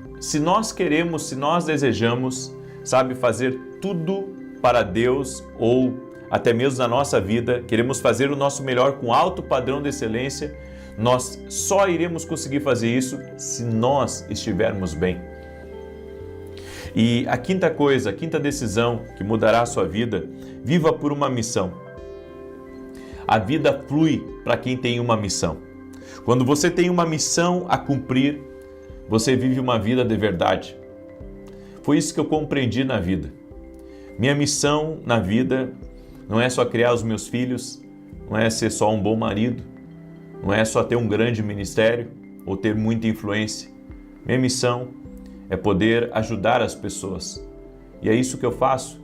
S1: queremos, se nós desejamos, sabe, fazer tudo para Deus ou até mesmo na nossa vida, queremos fazer o nosso melhor com alto padrão de excelência, nós só iremos conseguir fazer isso se nós estivermos bem. E a quinta coisa, a quinta decisão que mudará a sua vida: viva por uma missão. A vida flui para quem tem uma missão. Quando você tem uma missão a cumprir, você vive uma vida de verdade. Foi isso que eu compreendi na vida. Minha missão na vida não é só criar os meus filhos, não é ser só um bom marido, não é só ter um grande ministério ou ter muita influência. Minha missão é poder ajudar as pessoas. E é isso que eu faço.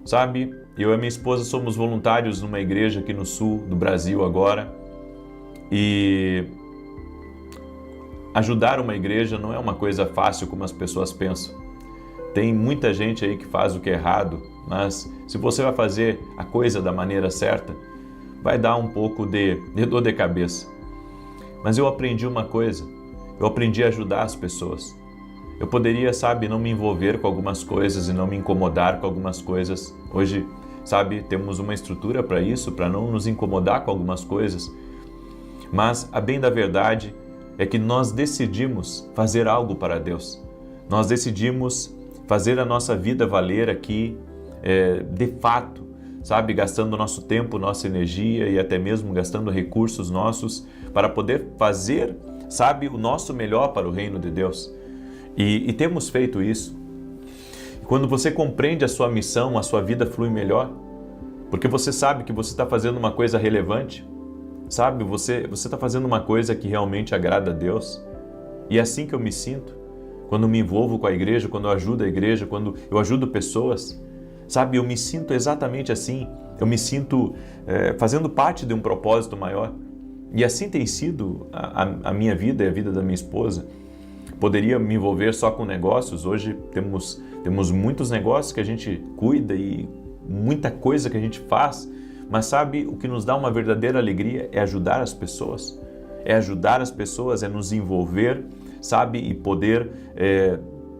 S1: Sabe, eu e minha esposa somos voluntários numa igreja aqui no sul do Brasil agora. E ajudar uma igreja não é uma coisa fácil como as pessoas pensam. Tem muita gente aí que faz o que é errado, mas se você vai fazer a coisa da maneira certa, vai dar um pouco de dor de cabeça. Mas eu aprendi uma coisa, eu aprendi a ajudar as pessoas. Eu poderia, sabe, não me envolver com algumas coisas e não me incomodar com algumas coisas. Hoje, sabe, temos uma estrutura para isso, para não nos incomodar com algumas coisas. Mas a bem da verdade é que nós decidimos fazer algo para Deus. Nós decidimos fazer a nossa vida valer aqui, de fato, sabe, gastando nosso tempo, nossa energia e até mesmo gastando recursos nossos para poder fazer, sabe, o nosso melhor para o reino de Deus. E temos feito isso. Quando você compreende a sua missão, a sua vida flui melhor, porque você sabe que você está fazendo uma coisa relevante, sabe, você está fazendo uma coisa que realmente agrada a Deus. E é assim que eu me sinto quando me envolvo com a igreja, quando eu ajudo a igreja, quando eu ajudo pessoas. Sabe, eu me sinto exatamente assim, eu me sinto fazendo parte de um propósito maior. E assim tem sido a minha vida e a vida da minha esposa. Poderia me envolver só com negócios, hoje temos muitos negócios que a gente cuida e muita coisa que a gente faz, Mas sabe, o que nos dá uma verdadeira alegria é ajudar as pessoas. É ajudar as pessoas, é nos envolver, sabe, e poder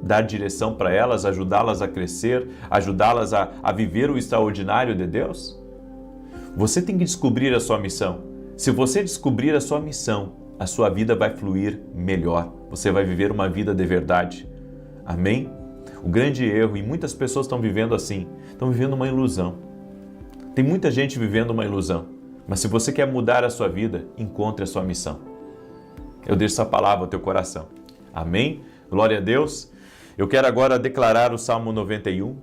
S1: dar direção para elas, ajudá-las a crescer, ajudá-las a viver o extraordinário de Deus. Você tem que descobrir a sua missão. Se você descobrir a sua missão, a sua vida vai fluir melhor. Você vai viver uma vida de verdade. Amém? O grande erro, e muitas pessoas estão vivendo assim, estão vivendo uma ilusão. Tem muita gente vivendo uma ilusão. Mas se você quer mudar a sua vida, encontre a sua missão. Eu deixo essa palavra ao teu coração. Amém? Glória a Deus. Eu quero agora declarar o Salmo 91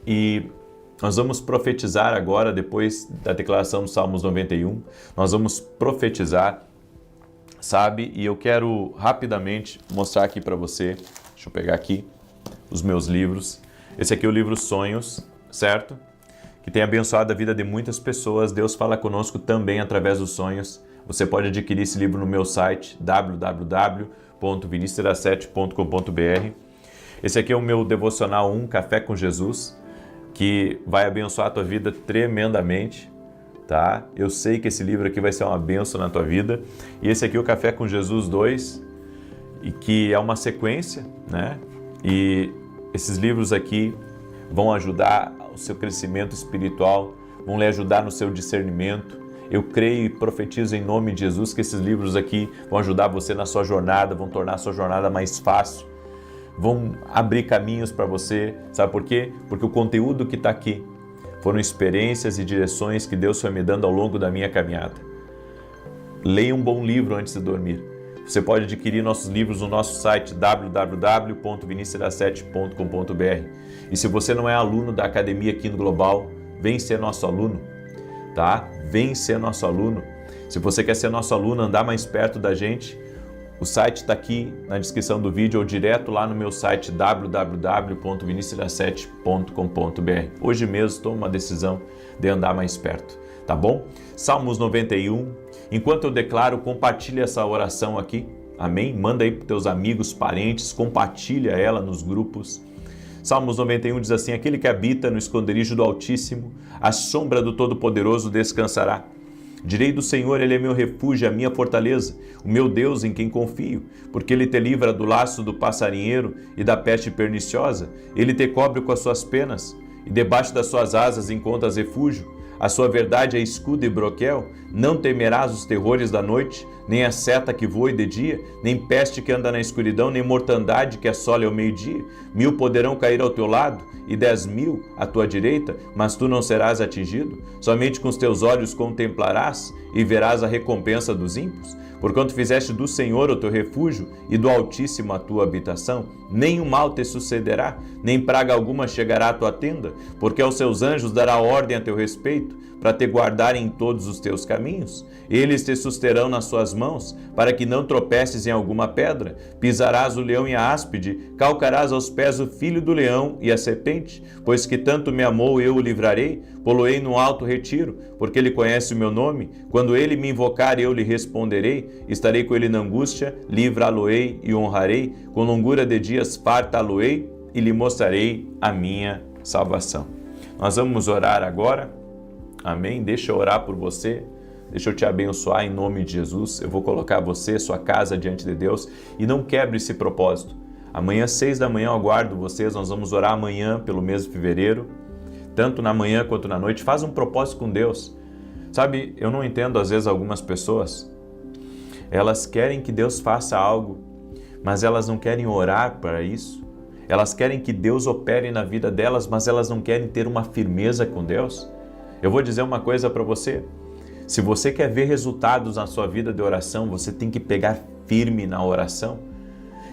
S1: e nós vamos profetizar agora, depois da declaração do Salmos 91, nós vamos profetizar, sabe? E eu quero rapidamente mostrar aqui para você, deixa eu pegar aqui os meus livros. Esse aqui é o livro Sonhos, certo? Que tem abençoado a vida de muitas pessoas. Deus fala conosco também através dos sonhos. Você pode adquirir esse livro no meu site, www.vinicius17.com.br. Esse aqui é o meu devocional 1, Café com Jesus, que vai abençoar a tua vida tremendamente, tá? Eu sei que esse livro aqui vai ser uma bênção na tua vida. E esse aqui é o Café com Jesus 2, e que é uma sequência, né? E esses livros aqui vão ajudar o seu crescimento espiritual, vão lhe ajudar no seu discernimento. Eu creio e profetizo em nome de Jesus que esses livros aqui vão ajudar você na sua jornada, vão tornar a sua jornada mais fácil, vão abrir caminhos para você. Sabe por quê? Porque o conteúdo que está aqui foram experiências e direções que Deus foi me dando ao longo da minha caminhada. Leia um bom livro antes de dormir. Você pode adquirir nossos livros no nosso site www.vinicius17.com.br. E se você não é aluno da Academia Quino Global, vem ser nosso aluno, tá? Vem ser nosso aluno. Se você quer ser nosso aluno, andar mais perto da gente, o site está aqui na descrição do vídeo ou direto lá no meu site www.vinicius17.com.br. Hoje mesmo tomo uma decisão de andar mais perto, tá bom? Salmos 91. Enquanto eu declaro, compartilha essa oração aqui, amém? Manda aí para teus amigos, parentes, compartilha ela nos grupos. Salmos 91 diz assim: aquele que habita no esconderijo do Altíssimo, a sombra do Todo-Poderoso descansará. Direi do Senhor, Ele é meu refúgio, a minha fortaleza, o meu Deus em quem confio, porque Ele te livra do laço do passarinheiro e da peste perniciosa. Ele te cobre com as suas penas, e debaixo das suas asas encontras refúgio. A sua verdade é escudo e broquel. Não temerás os terrores da noite, nem a seta que voe de dia, nem peste que anda na escuridão, nem mortandade que assole ao meio-dia. 1000 poderão cair ao teu lado e 10.000 à tua direita, mas tu não serás atingido. Somente com os teus olhos contemplarás e verás a recompensa dos ímpios. Porquanto fizeste do Senhor o teu refúgio e do Altíssimo a tua habitação, nenhum mal te sucederá, nem praga alguma chegará à tua tenda, porque aos seus anjos dará ordem a teu respeito, para te guardarem em todos os teus caminhos. Eles te susterão nas suas mãos, para que não tropeces em alguma pedra. Pisarás o leão e a áspide, calcarás aos pés o filho do leão e a serpente. Pois que tanto me amou, eu o livrarei, poloei no alto retiro, porque ele conhece o meu nome. Quando ele me invocar, eu lhe responderei. Estarei com ele na angústia, livrá-lo-ei e honrarei. Com longura de dias fartá-lo-ei e lhe mostrarei a minha salvação. Nós vamos orar agora. Amém? Deixa eu orar por você, deixa eu te abençoar em nome de Jesus. Eu vou colocar você, sua casa diante de Deus, e não quebre esse propósito. Amanhã, 6 da manhã, eu aguardo vocês. Nós vamos orar amanhã pelo mês de fevereiro, tanto na manhã quanto na noite. Faz um propósito com Deus. Sabe, eu não entendo às vezes algumas pessoas, elas querem que Deus faça algo, mas elas não querem orar para isso. Elas querem que Deus opere na vida delas, mas elas não querem ter uma firmeza com Deus. Eu vou dizer uma coisa para você. Se você quer ver resultados na sua vida de oração, você tem que pegar firme na oração.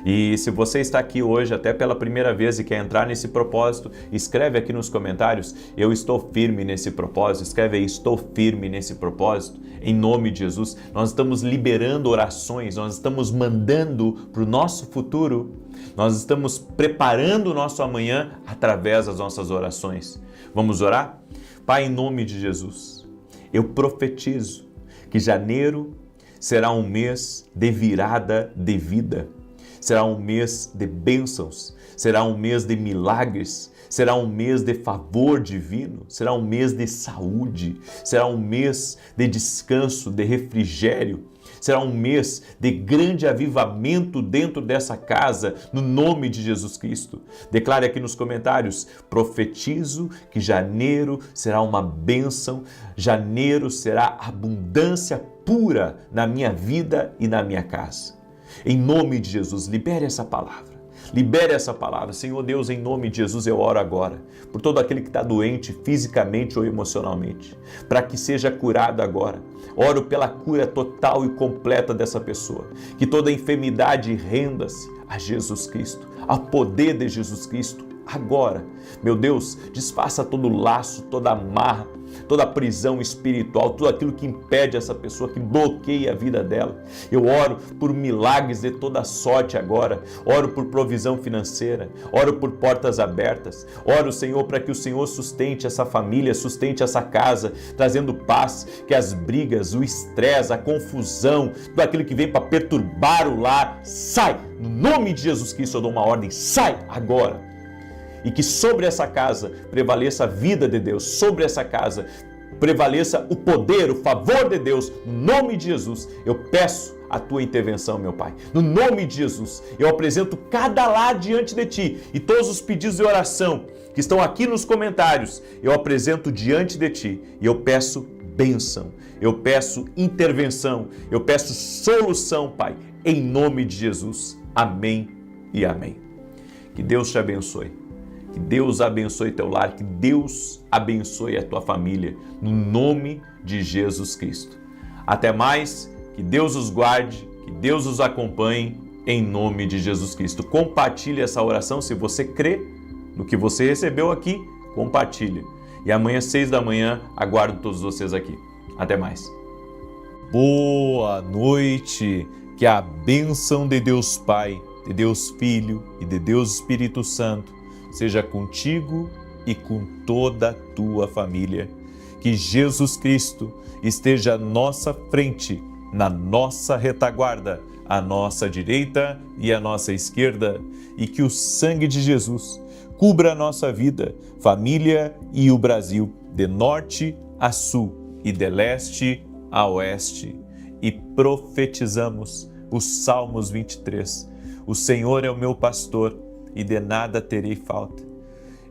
S1: E se você está aqui hoje até pela primeira vez e quer entrar nesse propósito, escreve aqui nos comentários: eu estou firme nesse propósito. Escreve aí: estou firme nesse propósito. Em nome de Jesus, nós estamos liberando orações, nós estamos mandando para o nosso futuro, nós estamos preparando o nosso amanhã através das nossas orações. Vamos orar? Pai, em nome de Jesus, eu profetizo que janeiro será um mês de virada de vida, será um mês de bênçãos, será um mês de milagres, será um mês de favor divino, será um mês de saúde, será um mês de descanso, de refrigério, será um mês de grande avivamento dentro dessa casa, no nome de Jesus Cristo. Declare aqui nos comentários: profetizo que janeiro será uma bênção, janeiro será abundância pura na minha vida e na minha casa. Em nome de Jesus, libere essa palavra. Libere essa palavra. Senhor Deus, em nome de Jesus, eu oro agora por todo aquele que está doente fisicamente ou emocionalmente, para que seja curado agora. Oro pela cura total e completa dessa pessoa. Que toda enfermidade renda-se a Jesus Cristo, ao poder de Jesus Cristo. Agora, meu Deus, desfaça todo laço, toda amarra, toda prisão espiritual, tudo aquilo que impede essa pessoa, que bloqueia a vida dela. Eu oro por milagres de toda sorte agora, oro por provisão financeira, oro por portas abertas, oro, Senhor, para que o Senhor sustente essa família, sustente essa casa, trazendo paz, que as brigas, o estresse, a confusão, tudo aquilo que vem para perturbar o lar, sai! No nome de Jesus Cristo eu dou uma ordem, sai agora! E que sobre essa casa prevaleça a vida de Deus, sobre essa casa prevaleça o poder, o favor de Deus. No nome de Jesus, eu peço a tua intervenção, meu Pai. No nome de Jesus, eu apresento cada lar diante de ti e todos os pedidos de oração que estão aqui nos comentários, eu apresento diante de ti e eu peço bênção, eu peço intervenção, eu peço solução, Pai, em nome de Jesus. Amém e amém. Que Deus te abençoe. Que Deus abençoe teu lar, que Deus abençoe a tua família, no nome de Jesus Cristo. Até mais, que Deus os guarde, que Deus os acompanhe, em nome de Jesus Cristo. Compartilhe essa oração, se você crê no que você recebeu aqui, compartilhe. E amanhã, 6 da manhã, aguardo todos vocês aqui. Até mais. Boa noite, que a bênção de Deus Pai, de Deus Filho e de Deus Espírito Santo seja contigo e com toda a tua família. Que Jesus Cristo esteja à nossa frente, na nossa retaguarda, à nossa direita e à nossa esquerda, e que o sangue de Jesus cubra a nossa vida, família e o Brasil, de norte a sul e de leste a oeste. E profetizamos os Salmos 23. O Senhor é o meu pastor, e de nada terei falta.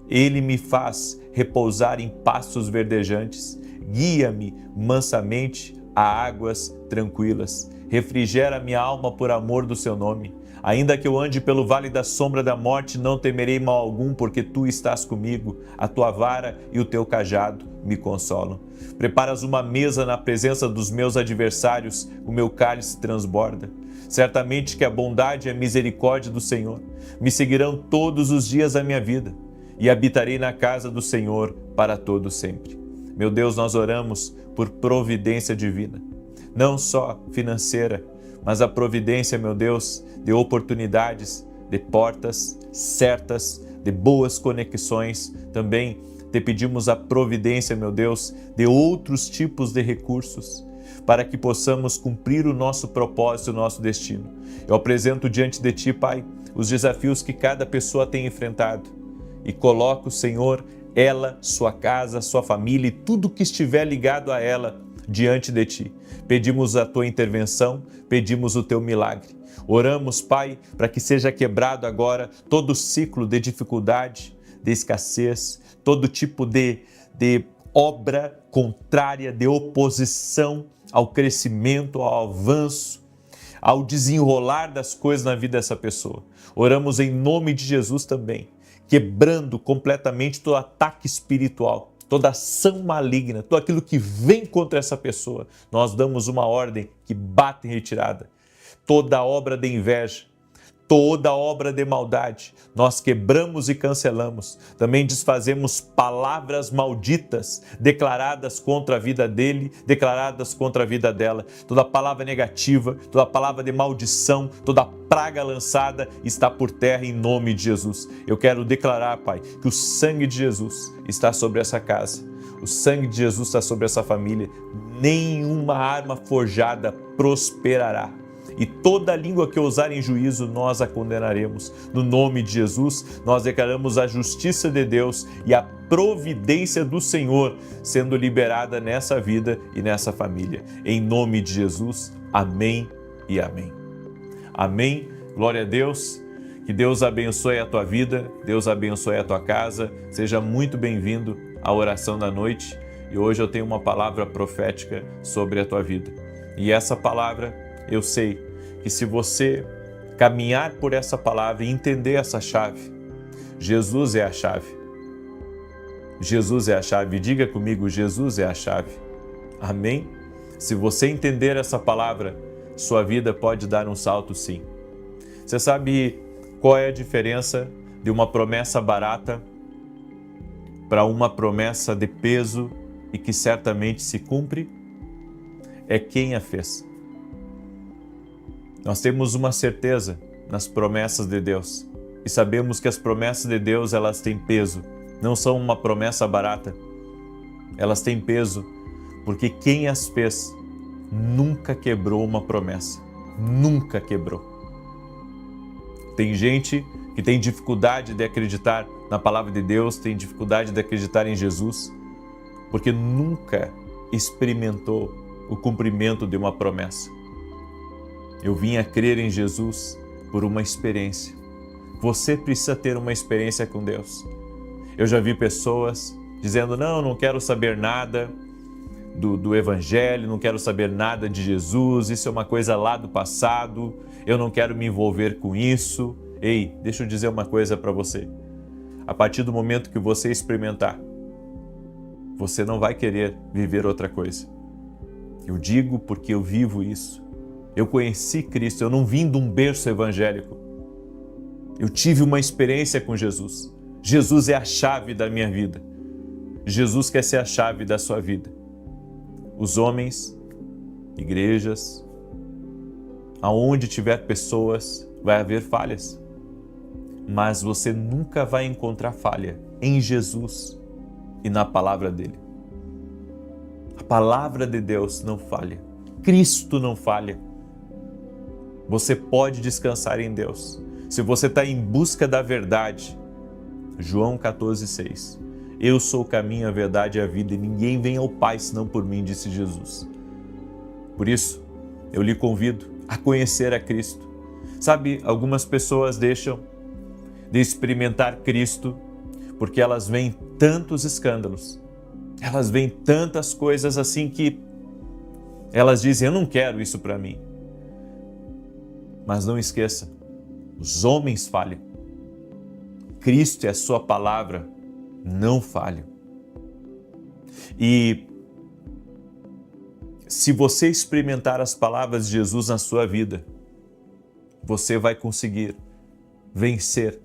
S1: Ele me faz repousar em pastos verdejantes, guia-me mansamente a águas tranquilas, refrigera minha alma por amor do seu nome. Ainda que eu ande pelo vale da sombra da morte, não temerei mal algum, porque tu estás comigo, a tua vara e o teu cajado me consolam. Preparas uma mesa na presença dos meus adversários, o meu cálice transborda. Certamente que a bondade e a misericórdia do Senhor me seguirão todos os dias da minha vida e habitarei na casa do Senhor para todo sempre. Meu Deus, nós oramos por providência divina, não só financeira, mas a providência, meu Deus, de oportunidades, de portas certas, de boas conexões. Também te pedimos a providência, meu Deus, de outros tipos de recursos, para que possamos cumprir o nosso propósito, o nosso destino. Eu apresento diante de Ti, Pai, os desafios que cada pessoa tem enfrentado e coloco, Senhor, ela, sua casa, sua família e tudo que estiver ligado a ela diante de Ti. Pedimos a Tua intervenção, pedimos o Teu milagre. Oramos, Pai, para que seja quebrado agora todo o ciclo de dificuldade, de escassez, todo tipo de obra contrária, de oposição ao crescimento, ao avanço, ao desenrolar das coisas na vida dessa pessoa. Oramos em nome de Jesus também, quebrando completamente todo ataque espiritual, toda ação maligna, tudo aquilo que vem contra essa pessoa. Nós damos uma ordem que bate em retirada. Toda obra de inveja, toda obra de maldade, nós quebramos e cancelamos. Também desfazemos palavras malditas declaradas contra a vida dele, declaradas contra a vida dela. Toda palavra negativa, toda palavra de maldição, toda praga lançada está por terra em nome de Jesus. Eu quero declarar, Pai, que o sangue de Jesus está sobre essa casa. O sangue de Jesus está sobre essa família. Nenhuma arma forjada prosperará. e toda língua que ousar em juízo nós a condenaremos. No nome de Jesus, nós declaramos a justiça de Deus e a providência do Senhor sendo liberada nessa vida e nessa família. Em nome de Jesus, amém e amém. Amém. Glória a Deus. Que Deus abençoe a tua vida, Deus abençoe a tua casa. Seja muito bem-vindo à oração da noite. E hoje eu tenho uma palavra profética sobre a tua vida. E essa palavra, eu sei que se você caminhar por essa palavra e entender essa chave, Jesus é a chave. Jesus é a chave. Diga comigo, Jesus é a chave. Amém? Se você entender essa palavra, sua vida pode dar um salto sim. Você sabe qual é a diferença de uma promessa barata para uma promessa de peso e que certamente se cumpre? É quem a fez. Nós temos uma certeza nas promessas de Deus e sabemos que as promessas de Deus, elas têm peso. Não são uma promessa barata. Elas têm peso porque quem as fez nunca quebrou uma promessa. Nunca quebrou. Tem gente que tem dificuldade de acreditar na palavra de Deus, tem dificuldade de acreditar em Jesus, porque nunca experimentou o cumprimento de uma promessa. Eu vim a crer em Jesus por uma experiência. Você precisa ter uma experiência com Deus. Eu já vi pessoas dizendo, não quero saber nada do Evangelho, não quero saber nada de Jesus, isso é uma coisa lá do passado, eu não quero me envolver com isso. Ei, deixa eu dizer uma coisa para você. A partir do momento que você experimentar, você não vai querer viver outra coisa. Eu digo porque eu vivo isso. Eu conheci Cristo, eu não vim de um berço evangélico. Eu tive uma experiência com Jesus. Jesus é a chave da minha vida. Jesus quer ser a chave da sua vida. Os homens, igrejas, aonde tiver pessoas, vai haver falhas. Mas você nunca vai encontrar falha em Jesus e na palavra dele. A palavra de Deus não falha. Cristo não falha. Você pode descansar em Deus. Se você está em busca da verdade, João 14,6. Eu sou o caminho, a verdade e a vida, e ninguém vem ao Pai senão por mim, disse Jesus. Por isso, eu lhe convido a conhecer a Cristo. Sabe, algumas pessoas deixam de experimentar Cristo porque elas veem tantos escândalos, elas veem tantas coisas assim que elas dizem, eu não quero isso para mim. Mas não esqueça, os homens falham. Cristo e a sua palavra não falham. E se você experimentar as palavras de Jesus na sua vida, você vai conseguir vencer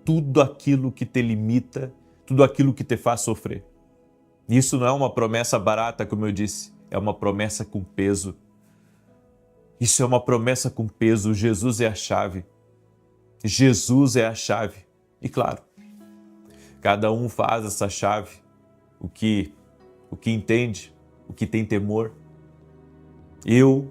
S1: tudo aquilo que te limita, tudo aquilo que te faz sofrer. Isso não é uma promessa barata, como eu disse, é uma promessa com peso. Isso é uma promessa com peso. Jesus é a chave. Jesus é a chave. E claro, cada um faz essa chave, o que entende, o que tem temor. Eu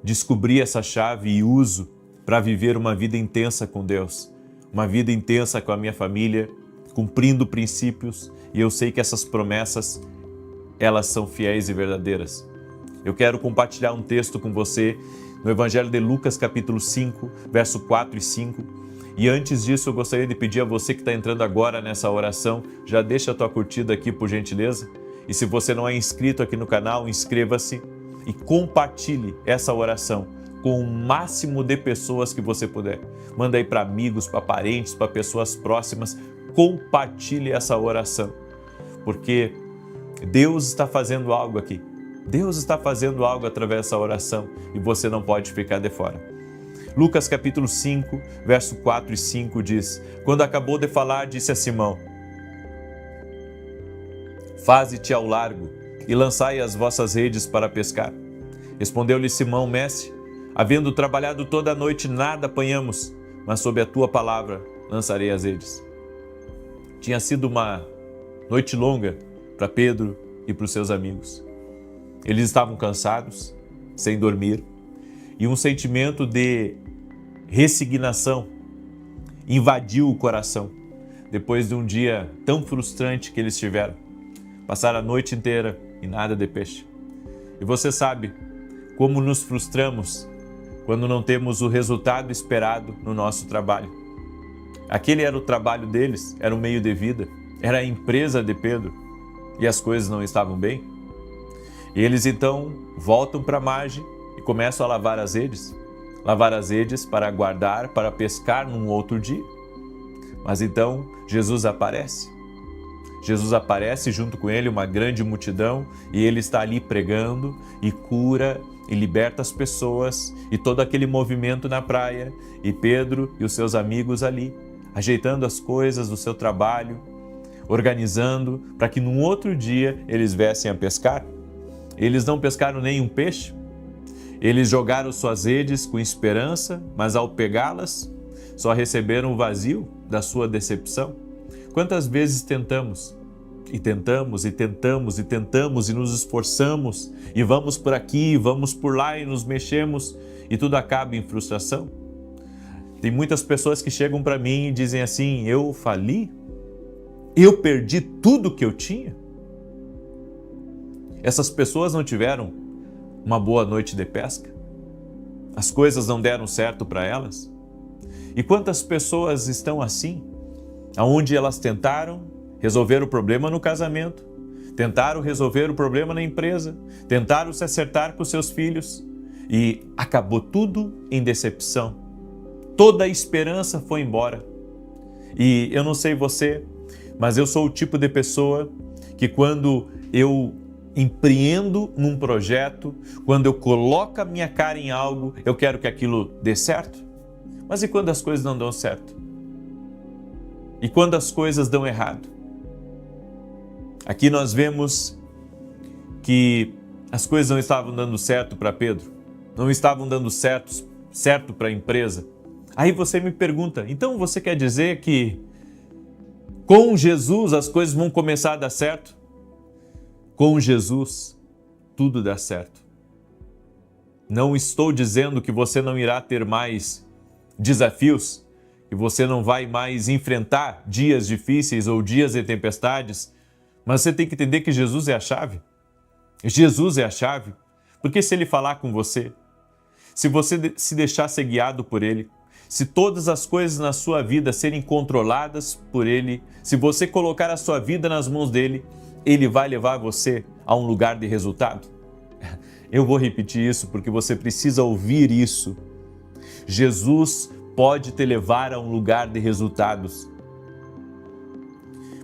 S1: descobri essa chave e uso para viver uma vida intensa com Deus, uma vida intensa com a minha família, cumprindo princípios, e eu sei que essas promessas, elas são fiéis e verdadeiras. Eu quero compartilhar um texto com você no Evangelho de Lucas, capítulo 5, verso 4 e 5. E antes disso, eu gostaria de pedir a você que está entrando agora nessa oração, já deixa a tua curtida aqui, por gentileza. E se você não é inscrito aqui no canal, inscreva-se e compartilhe essa oração com o máximo de pessoas que você puder. Manda aí para amigos, para parentes, para pessoas próximas. Compartilhe essa oração, porque Deus está fazendo algo aqui. Deus está fazendo algo através dessa oração e você não pode ficar de fora. Lucas capítulo 5, verso 4 e 5 diz, quando acabou de falar, disse a Simão, faze-te ao largo e lançai as vossas redes para pescar. Respondeu-lhe Simão, mestre, havendo trabalhado toda a noite, nada apanhamos, mas sob a tua palavra lançarei as redes. Tinha sido uma noite longa para Pedro e para os seus amigos. Eles estavam cansados, sem dormir, e um sentimento de resignação invadiu o coração depois de um dia tão frustrante que eles tiveram. Passaram a noite inteira e nada de peixe. E você sabe como nos frustramos quando não temos o resultado esperado no nosso trabalho. Aquele era o trabalho deles, era o meio de vida, era a empresa de Pedro e as coisas não estavam bem. E eles então voltam para a margem e começam a lavar as redes para aguardar, para pescar num outro dia. Mas então Jesus aparece. Jesus aparece, junto com ele uma grande multidão, e ele está ali pregando e cura e liberta as pessoas e todo aquele movimento na praia, e Pedro e os seus amigos ali, ajeitando as coisas do seu trabalho, organizando para que num outro dia eles viessem a pescar. Eles não pescaram nenhum peixe, eles jogaram suas redes com esperança, mas ao pegá-las, só receberam o vazio da sua decepção. Quantas vezes tentamos e nos esforçamos e vamos por aqui, vamos por lá e nos mexemos e tudo acaba em frustração? Tem muitas pessoas que chegam para mim e dizem assim: eu fali? Eu perdi tudo que eu tinha? Essas pessoas não tiveram uma boa noite de pesca? As coisas não deram certo para elas? E quantas pessoas estão assim, aonde elas tentaram resolver o problema no casamento, tentaram resolver o problema na empresa, tentaram se acertar com seus filhos e acabou tudo em decepção. Toda a esperança foi embora. E eu não sei você, mas eu sou o tipo de pessoa que quando eu empreendo num projeto, quando eu coloco a minha cara em algo, eu quero que aquilo dê certo. Mas e quando as coisas não dão certo? E quando as coisas dão errado? Aqui nós vemos que as coisas não estavam dando certo para Pedro, não estavam dando certo para a empresa. Aí você me pergunta, então você quer dizer que com Jesus as coisas vão começar a dar certo? Com Jesus tudo dá certo. Não estou dizendo que você não irá ter mais desafios, que você não vai mais enfrentar dias difíceis ou dias de tempestades, mas você tem que entender que Jesus é a chave. Jesus é a chave, porque se Ele falar com você, se você se deixar ser guiado por Ele, se todas as coisas na sua vida serem controladas por Ele, se você colocar a sua vida nas mãos dEle, Ele vai levar você a um lugar de resultado. Eu vou repetir isso porque você precisa ouvir isso. Jesus pode te levar a um lugar de resultados.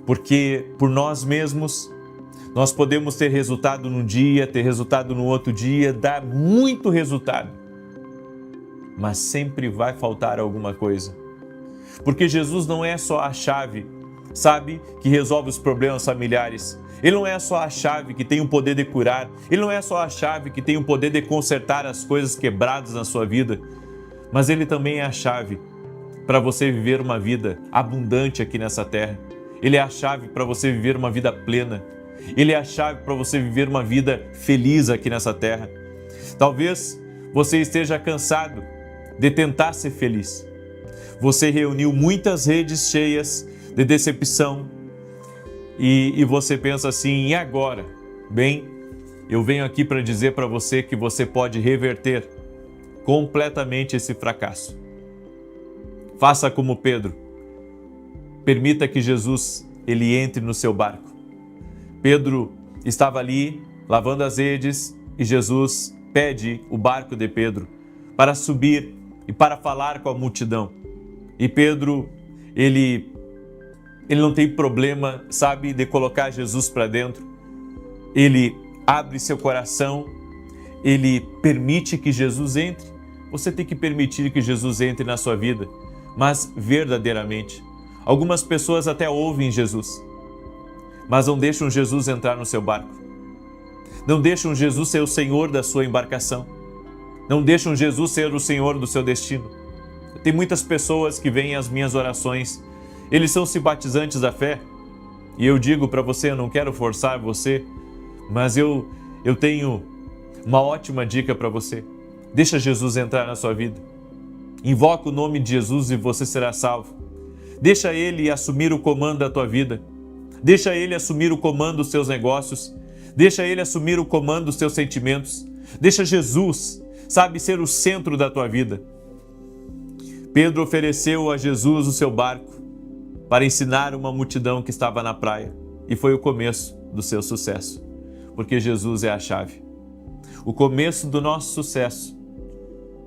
S1: Porque por nós mesmos, nós podemos ter resultado num dia, ter resultado no outro dia, dar muito resultado. Mas sempre vai faltar alguma coisa. Porque Jesus não é só a chave, sabe, que resolve os problemas familiares. Ele não é só a chave que tem o poder de curar. Ele não é só a chave que tem o poder de consertar as coisas quebradas na sua vida. Mas Ele também é a chave para você viver uma vida abundante aqui nessa terra. Ele é a chave para você viver uma vida plena. Ele é a chave para você viver uma vida feliz aqui nessa terra. Talvez você esteja cansado de tentar ser feliz. Você reuniu muitas redes cheias de decepção e você pensa assim, e agora? Bem, eu venho aqui para dizer para você que você pode reverter completamente esse fracasso. Faça como Pedro. Permita que Jesus ele entre no seu barco. Pedro estava ali lavando as redes e Jesus pede o barco de Pedro para subir e para falar com a multidão. E Pedro, ele não tem problema, sabe, de colocar Jesus para dentro. Ele abre seu coração, ele permite que Jesus entre. Você tem que permitir que Jesus entre na sua vida, mas verdadeiramente. Algumas pessoas até ouvem Jesus, mas não deixam Jesus entrar no seu barco. Não deixam Jesus ser o Senhor da sua embarcação. Não deixam Jesus ser o Senhor do seu destino. Tem muitas pessoas que veem as minhas orações. Eles são simpatizantes da fé. E eu digo para você, eu não quero forçar você, mas eu tenho uma ótima dica para você. Deixa Jesus entrar na sua vida. Invoca o nome de Jesus e você será salvo. Deixa Ele assumir o comando da tua vida. Deixa Ele assumir o comando dos teus negócios. Deixa Ele assumir o comando dos teus sentimentos. Deixa Jesus, ser o centro da tua vida. Pedro ofereceu a Jesus o seu barco para ensinar uma multidão que estava na praia. E foi o começo do seu sucesso, porque Jesus é a chave. O começo do nosso sucesso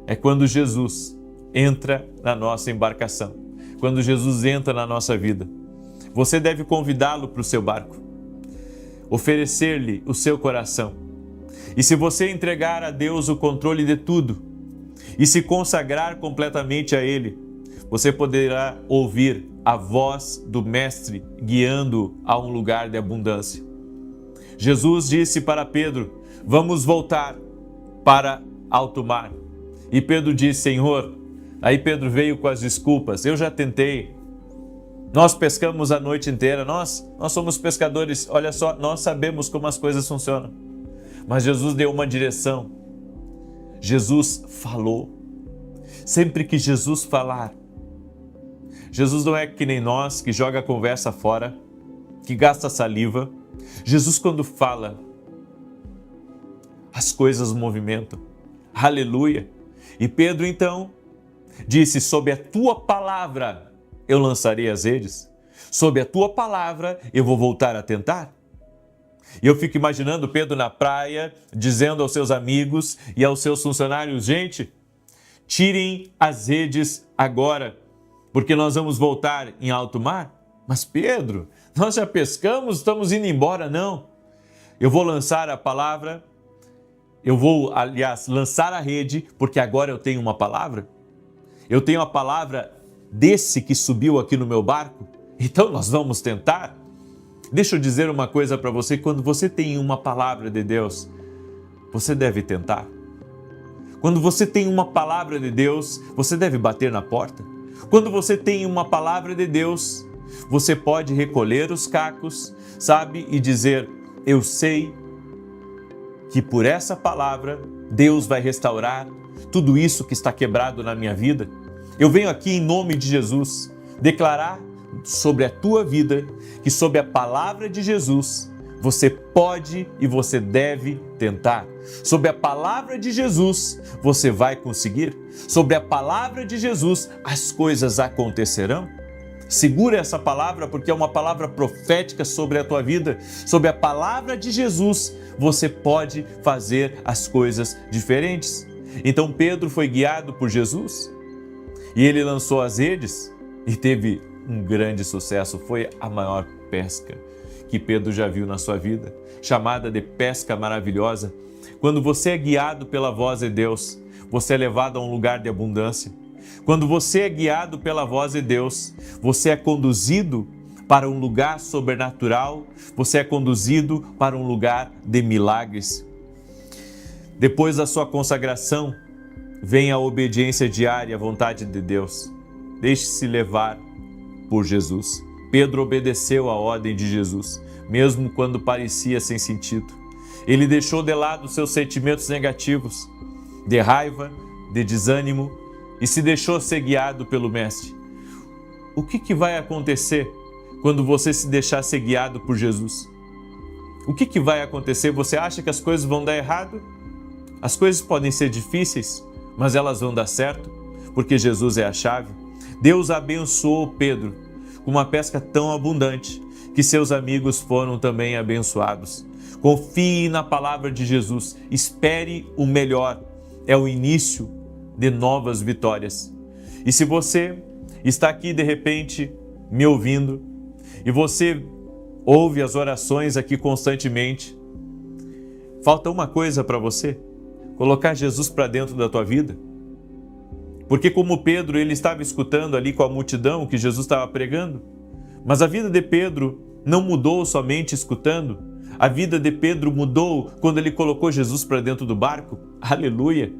S1: é quando Jesus entra na nossa embarcação, quando Jesus entra na nossa vida. Você deve convidá-lo para o seu barco, oferecer-lhe o seu coração. E se você entregar a Deus o controle de tudo e se consagrar completamente a Ele, você poderá ouvir a voz do Mestre guiando a um lugar de abundância. Jesus disse para Pedro: vamos voltar para alto mar. E Pedro disse: Senhor. Aí Pedro veio com as desculpas: eu já tentei, nós pescamos a noite inteira, nós somos pescadores, olha só, nós sabemos como as coisas funcionam. Mas Jesus deu uma direção, Jesus falou. Sempre que Jesus falar, Jesus não é que nem nós, que joga a conversa fora, que gasta saliva. Jesus, quando fala, as coisas movimentam. Aleluia! E Pedro então disse: sob a tua palavra eu lançarei as redes, sob a tua palavra eu vou voltar a tentar. E eu fico imaginando Pedro na praia, dizendo aos seus amigos e aos seus funcionários: gente, tirem as redes agora, porque nós vamos voltar em alto mar. Mas Pedro, nós já pescamos, estamos indo embora. Não, eu vou lançar a palavra, eu vou, aliás, lançar a rede, porque agora eu tenho uma palavra. Eu tenho a palavra desse que subiu aqui no meu barco, então nós vamos tentar. Deixa eu dizer uma coisa para você: quando você tem uma palavra de Deus, você deve tentar. Quando você tem uma palavra de Deus, você deve bater na porta. Quando você tem uma palavra de Deus, você pode recolher os cacos, e dizer: eu sei que por essa palavra Deus vai restaurar tudo isso que está quebrado na minha vida. Eu venho aqui em nome de Jesus declarar sobre a tua vida que sob a palavra de Jesus você pode e você deve tentar. Sob a palavra de Jesus você vai conseguir. Sob a palavra de Jesus as coisas acontecerão. Segura essa palavra, porque é uma palavra profética sobre a tua vida. Sob a palavra de Jesus você pode fazer as coisas diferentes. Então Pedro foi guiado por Jesus e ele lançou as redes e teve um grande sucesso. Foi a maior pesca que Pedro já viu na sua vida, chamada de pesca maravilhosa. Quando você é guiado pela voz de Deus, você é levado a um lugar de abundância. Quando você é guiado pela voz de Deus, você é conduzido para um lugar sobrenatural, você é conduzido para um lugar de milagres. Depois da sua consagração, vem a obediência diária à vontade de Deus. Deixe-se levar por Jesus. Pedro obedeceu à ordem de Jesus, mesmo quando parecia sem sentido. Ele deixou de lado seus sentimentos negativos, de raiva, de desânimo, e se deixou ser guiado pelo Mestre. O que vai acontecer quando você se deixar ser guiado por Jesus? O que vai acontecer? Você acha que as coisas vão dar errado? As coisas podem ser difíceis, mas elas vão dar certo, porque Jesus é a chave. Deus abençoou Pedro com uma pesca tão abundante que seus amigos foram também abençoados. Confie na palavra de Jesus, espere o melhor, é o início de novas vitórias. E se você está aqui de repente me ouvindo e você ouve as orações aqui constantemente, falta uma coisa para você: colocar Jesus para dentro da tua vida. Porque como Pedro, ele estava escutando ali com a multidão que Jesus estava pregando, mas a vida de Pedro não mudou somente escutando. A vida de Pedro mudou quando ele colocou Jesus para dentro do barco. Aleluia!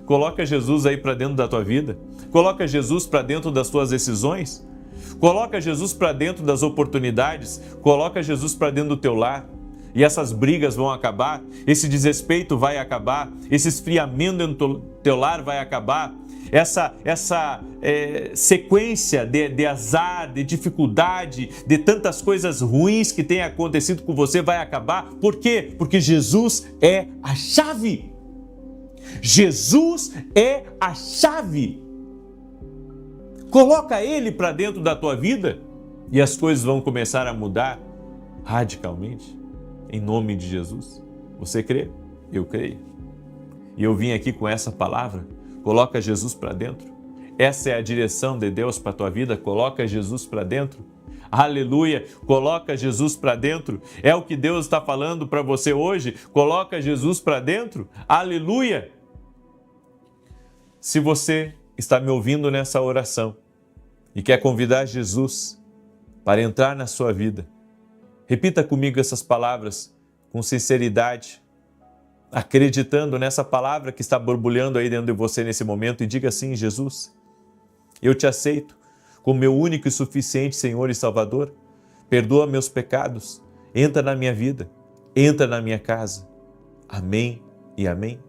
S1: Coloca Jesus aí para dentro da tua vida. Coloca Jesus para dentro das tuas decisões. Coloca Jesus para dentro das oportunidades. Coloca Jesus para dentro do teu lar. e essas brigas vão acabar, esse desrespeito vai acabar, esse esfriamento no teu lar vai acabar, essa sequência de azar, de dificuldade, de tantas coisas ruins que têm acontecido com você vai acabar. Por quê? Porque Jesus é a chave. Jesus é a chave. Coloca Ele para dentro da tua vida e as coisas vão começar a mudar radicalmente. Em nome de Jesus. Você crê? Eu creio. E eu vim aqui com essa palavra. Coloca Jesus para dentro. Essa é a direção de Deus para a tua vida. Coloca Jesus para dentro. Aleluia! Coloca Jesus para dentro. É o que Deus está falando para você hoje. Coloca Jesus para dentro. Aleluia! Se você está me ouvindo nessa oração e quer convidar Jesus para entrar na sua vida, repita comigo essas palavras com sinceridade, acreditando nessa palavra que está borbulhando aí dentro de você nesse momento e diga assim: Jesus, eu te aceito como meu único e suficiente Senhor e Salvador. Perdoa meus pecados, entra na minha vida, entra na minha casa. Amém e amém.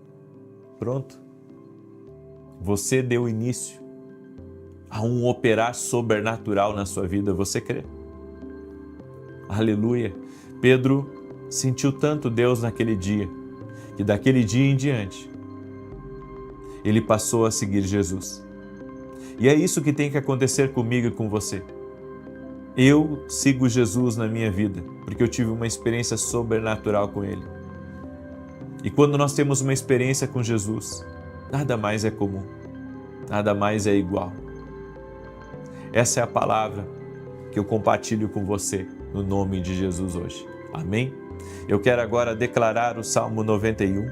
S1: Pronto. Você deu início a um operar sobrenatural na sua vida. Você crê? Aleluia! Pedro sentiu tanto Deus naquele dia, que daquele dia em diante, ele passou a seguir Jesus. E é isso que tem que acontecer comigo e com você. Eu sigo Jesus na minha vida, porque eu tive uma experiência sobrenatural com Ele. E quando nós temos uma experiência com Jesus, nada mais é comum, nada mais é igual. Essa é a palavra que eu compartilho com você no nome de Jesus hoje. Amém? Eu quero agora declarar o Salmo 91.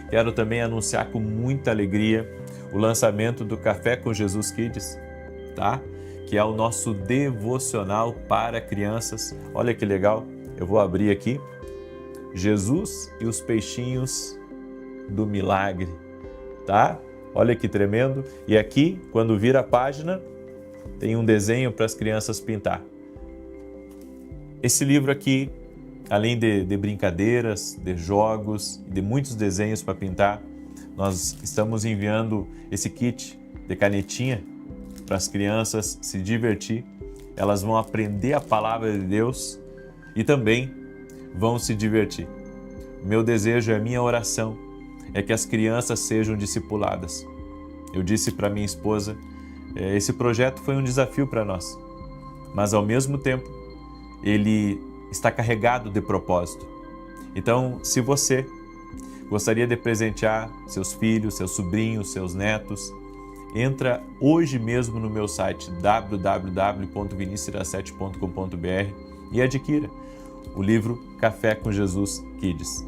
S1: Quero também anunciar com muita alegria o lançamento do Café com Jesus Kids, tá? Que é o nosso devocional para crianças. Olha que legal, eu vou abrir aqui. Jesus e os peixinhos do milagre, tá? Olha que tremendo. E aqui, quando vira a página, tem um desenho para as crianças pintar. Esse livro aqui, além de brincadeiras, de jogos, de muitos desenhos para pintar, nós estamos enviando esse kit de canetinha para as crianças se divertir. Elas vão aprender a palavra de Deus e também vão se divertir. Meu desejo e a minha oração é que as crianças sejam discipuladas. Eu disse para minha esposa, esse projeto foi um desafio para nós, mas ao mesmo tempo ele está carregado de propósito. Então, se você gostaria de presentear seus filhos, seus sobrinhos, seus netos, entra hoje mesmo no meu site www.vinicius17.com.br e adquira o livro Café com Jesus Kids.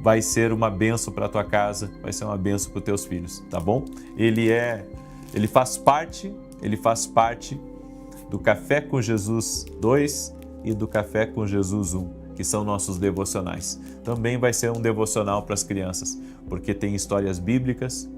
S1: Vai ser uma bênção para a tua casa, vai ser uma bênção para os teus filhos, tá bom? Ele faz parte do Café com Jesus 2 e do Café com Jesus 1, que são nossos devocionais. Também vai ser um devocional para as crianças, porque tem histórias bíblicas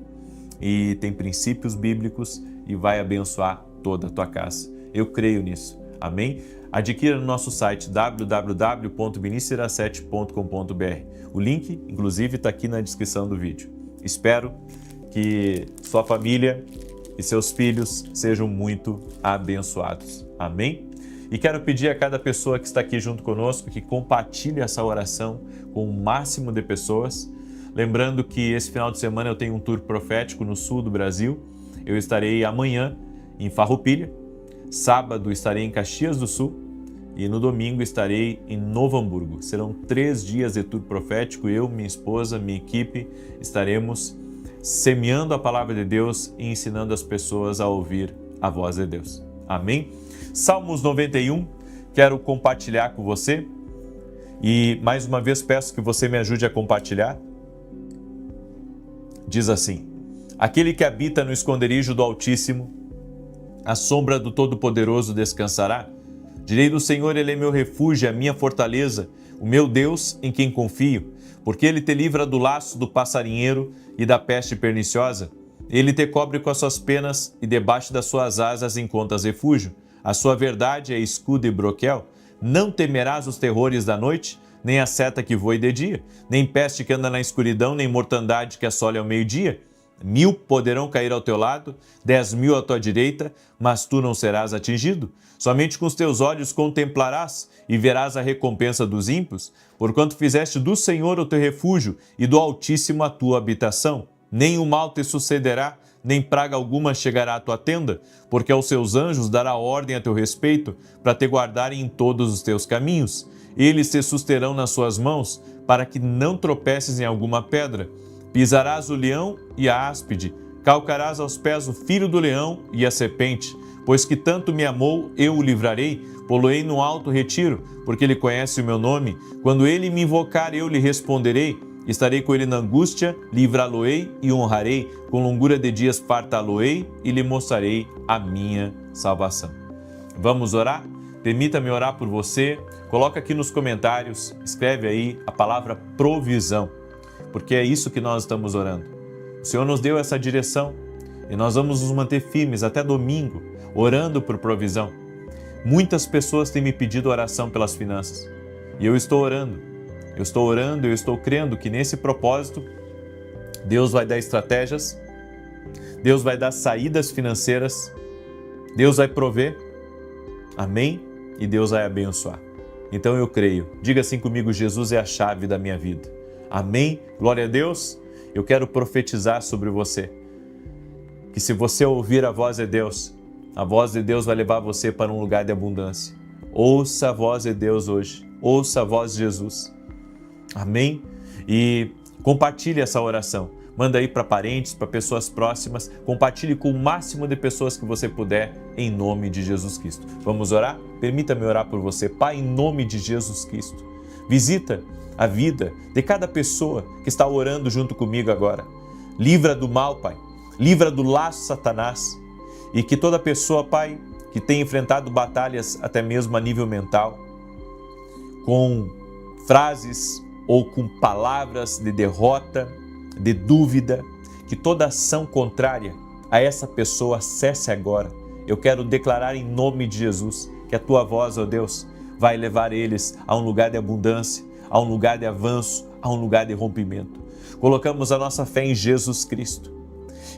S1: e tem princípios bíblicos e vai abençoar toda a tua casa. Eu creio nisso. Amém? Adquira no nosso site www.vinicius17.com.br. O link, inclusive, está aqui na descrição do vídeo. Espero que sua família e seus filhos sejam muito abençoados. Amém? E quero pedir a cada pessoa que está aqui junto conosco que compartilhe essa oração com o máximo de pessoas. Lembrando que esse final de semana eu tenho um tour profético no sul do Brasil. Eu estarei amanhã em Farroupilha, sábado estarei em Caxias do Sul e no domingo estarei em Novo Hamburgo. Serão 3 dias de tour profético. Eu, minha esposa, minha equipe estaremos semeando a palavra de Deus e ensinando as pessoas a ouvir a voz de Deus. Amém? Salmos 91, quero compartilhar com você e mais uma vez peço que você me ajude a compartilhar. Diz assim: aquele que habita no esconderijo do Altíssimo, à sombra do Todo-Poderoso descansará. Direi do Senhor, Ele é meu refúgio, a minha fortaleza, o meu Deus em quem confio, porque Ele te livra do laço do passarinheiro e da peste perniciosa. Ele te cobre com as suas penas e debaixo das suas asas encontras refúgio. A sua verdade é escudo e broquel. Não temerás os terrores da noite, nem a seta que voe de dia, nem peste que anda na escuridão, nem mortandade que assole ao meio-dia. 1000 poderão cair ao teu lado, 10.000 à tua direita, mas tu não serás atingido. Somente com os teus olhos contemplarás e verás a recompensa dos ímpios, porquanto fizeste do Senhor o teu refúgio e do Altíssimo a tua habitação. Nem o mal te sucederá, nem praga alguma chegará à tua tenda, porque aos seus anjos dará ordem a teu respeito, para te guardarem em todos os teus caminhos. Eles te susterão nas suas mãos, para que não tropeces em alguma pedra. Pisarás o leão e a áspide, calcarás aos pés o filho do leão e a serpente. Pois que tanto me amou, eu o livrarei, pô-lo-ei no alto retiro, porque ele conhece o meu nome. Quando ele me invocar, eu lhe responderei. Estarei com ele na angústia, livrá-lo-ei e honrarei. Com longura de dias fartá-lo-ei e lhe mostrarei a minha salvação. Vamos orar? Permita-me orar por você. Coloca aqui nos comentários, escreve aí a palavra provisão, porque é isso que nós estamos orando. O Senhor nos deu essa direção e nós vamos nos manter firmes até domingo, orando por provisão. Muitas pessoas têm me pedido oração pelas finanças e eu estou orando. Eu estou crendo que nesse propósito Deus vai dar estratégias, Deus vai dar saídas financeiras, Deus vai prover, amém? E Deus vai abençoar. Então eu creio. Diga assim comigo: Jesus é a chave da minha vida. Amém? Glória a Deus. Eu quero profetizar sobre você, que se você ouvir a voz de Deus vai levar você para um lugar de abundância. Ouça a voz de Deus hoje, ouça a voz de Jesus. Amém? E compartilhe essa oração. Manda aí para parentes, para pessoas próximas. Compartilhe com o máximo de pessoas que você puder, em nome de Jesus Cristo. Vamos orar? Permita-me orar por você. Pai, em nome de Jesus Cristo, visita a vida de cada pessoa que está orando junto comigo agora. Livra do mal, Pai. Livra do laço Satanás. E que toda pessoa, Pai, que tem enfrentado batalhas até mesmo a nível mental, com frases ou com palavras de derrota, de dúvida, que toda ação contrária a essa pessoa cesse agora. Eu quero declarar em nome de Jesus que a Tua voz, ó Deus, vai levar eles a um lugar de abundância, a um lugar de avanço, a um lugar de rompimento. Colocamos a nossa fé em Jesus Cristo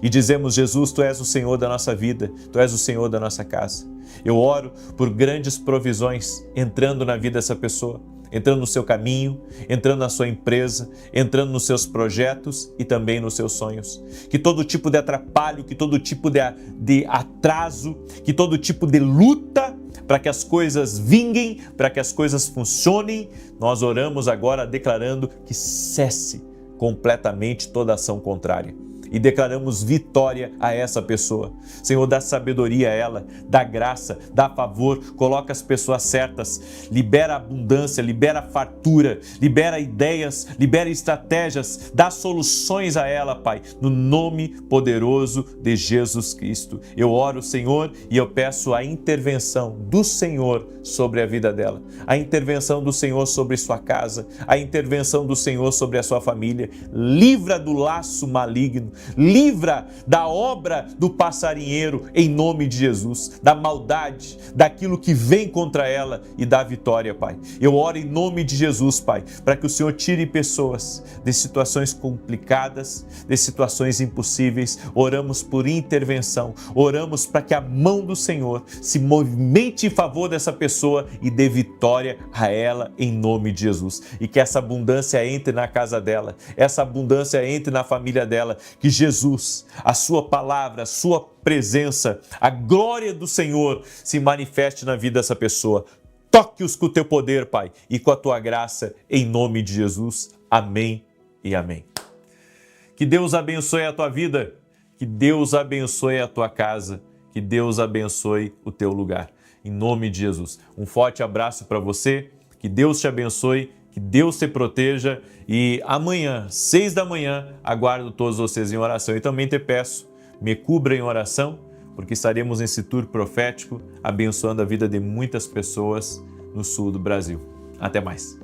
S1: e dizemos: Jesus, Tu és o Senhor da nossa vida, Tu és o Senhor da nossa casa. Eu oro por grandes provisões entrando na vida dessa pessoa, entrando no seu caminho, entrando na sua empresa, entrando nos seus projetos e também nos seus sonhos. Que todo tipo de atrapalho, que todo tipo de atraso, que todo tipo de luta para que as coisas vinguem, para que as coisas funcionem, nós oramos agora declarando que cesse completamente toda ação contrária. E declaramos vitória a essa pessoa. Senhor, dá sabedoria a ela, dá graça, dá favor, coloca as pessoas certas, libera abundância, libera fartura, libera ideias, libera estratégias, dá soluções a ela, Pai, no nome poderoso de Jesus Cristo. Eu oro, Senhor, e eu peço a intervenção do Senhor sobre a vida dela, a intervenção do Senhor sobre sua casa, a intervenção do Senhor sobre a sua família. Livra do laço maligno, livra da obra do passarinheiro em nome de Jesus, da maldade, daquilo que vem contra ela, e da vitória, Pai. Eu oro em nome de Jesus, Pai, para que o Senhor tire pessoas de situações complicadas, de situações impossíveis. Oramos por intervenção, oramos para que a mão do Senhor se movimente em favor dessa pessoa e dê vitória a ela em nome de Jesus. E que essa abundância entre na casa dela, essa abundância entre na família dela, que Jesus, a sua palavra, a sua presença, a glória do Senhor se manifeste na vida dessa pessoa. Toque-os com o teu poder, Pai, e com a tua graça, em nome de Jesus. Amém e amém. Que Deus abençoe a tua vida, que Deus abençoe a tua casa, que Deus abençoe o teu lugar. Em nome de Jesus. Um forte abraço para você, que Deus te abençoe, que Deus te proteja, e amanhã, 6 da manhã, aguardo todos vocês em oração. E também te peço, me cubra em oração, porque estaremos nesse tour profético, abençoando a vida de muitas pessoas no sul do Brasil. Até mais.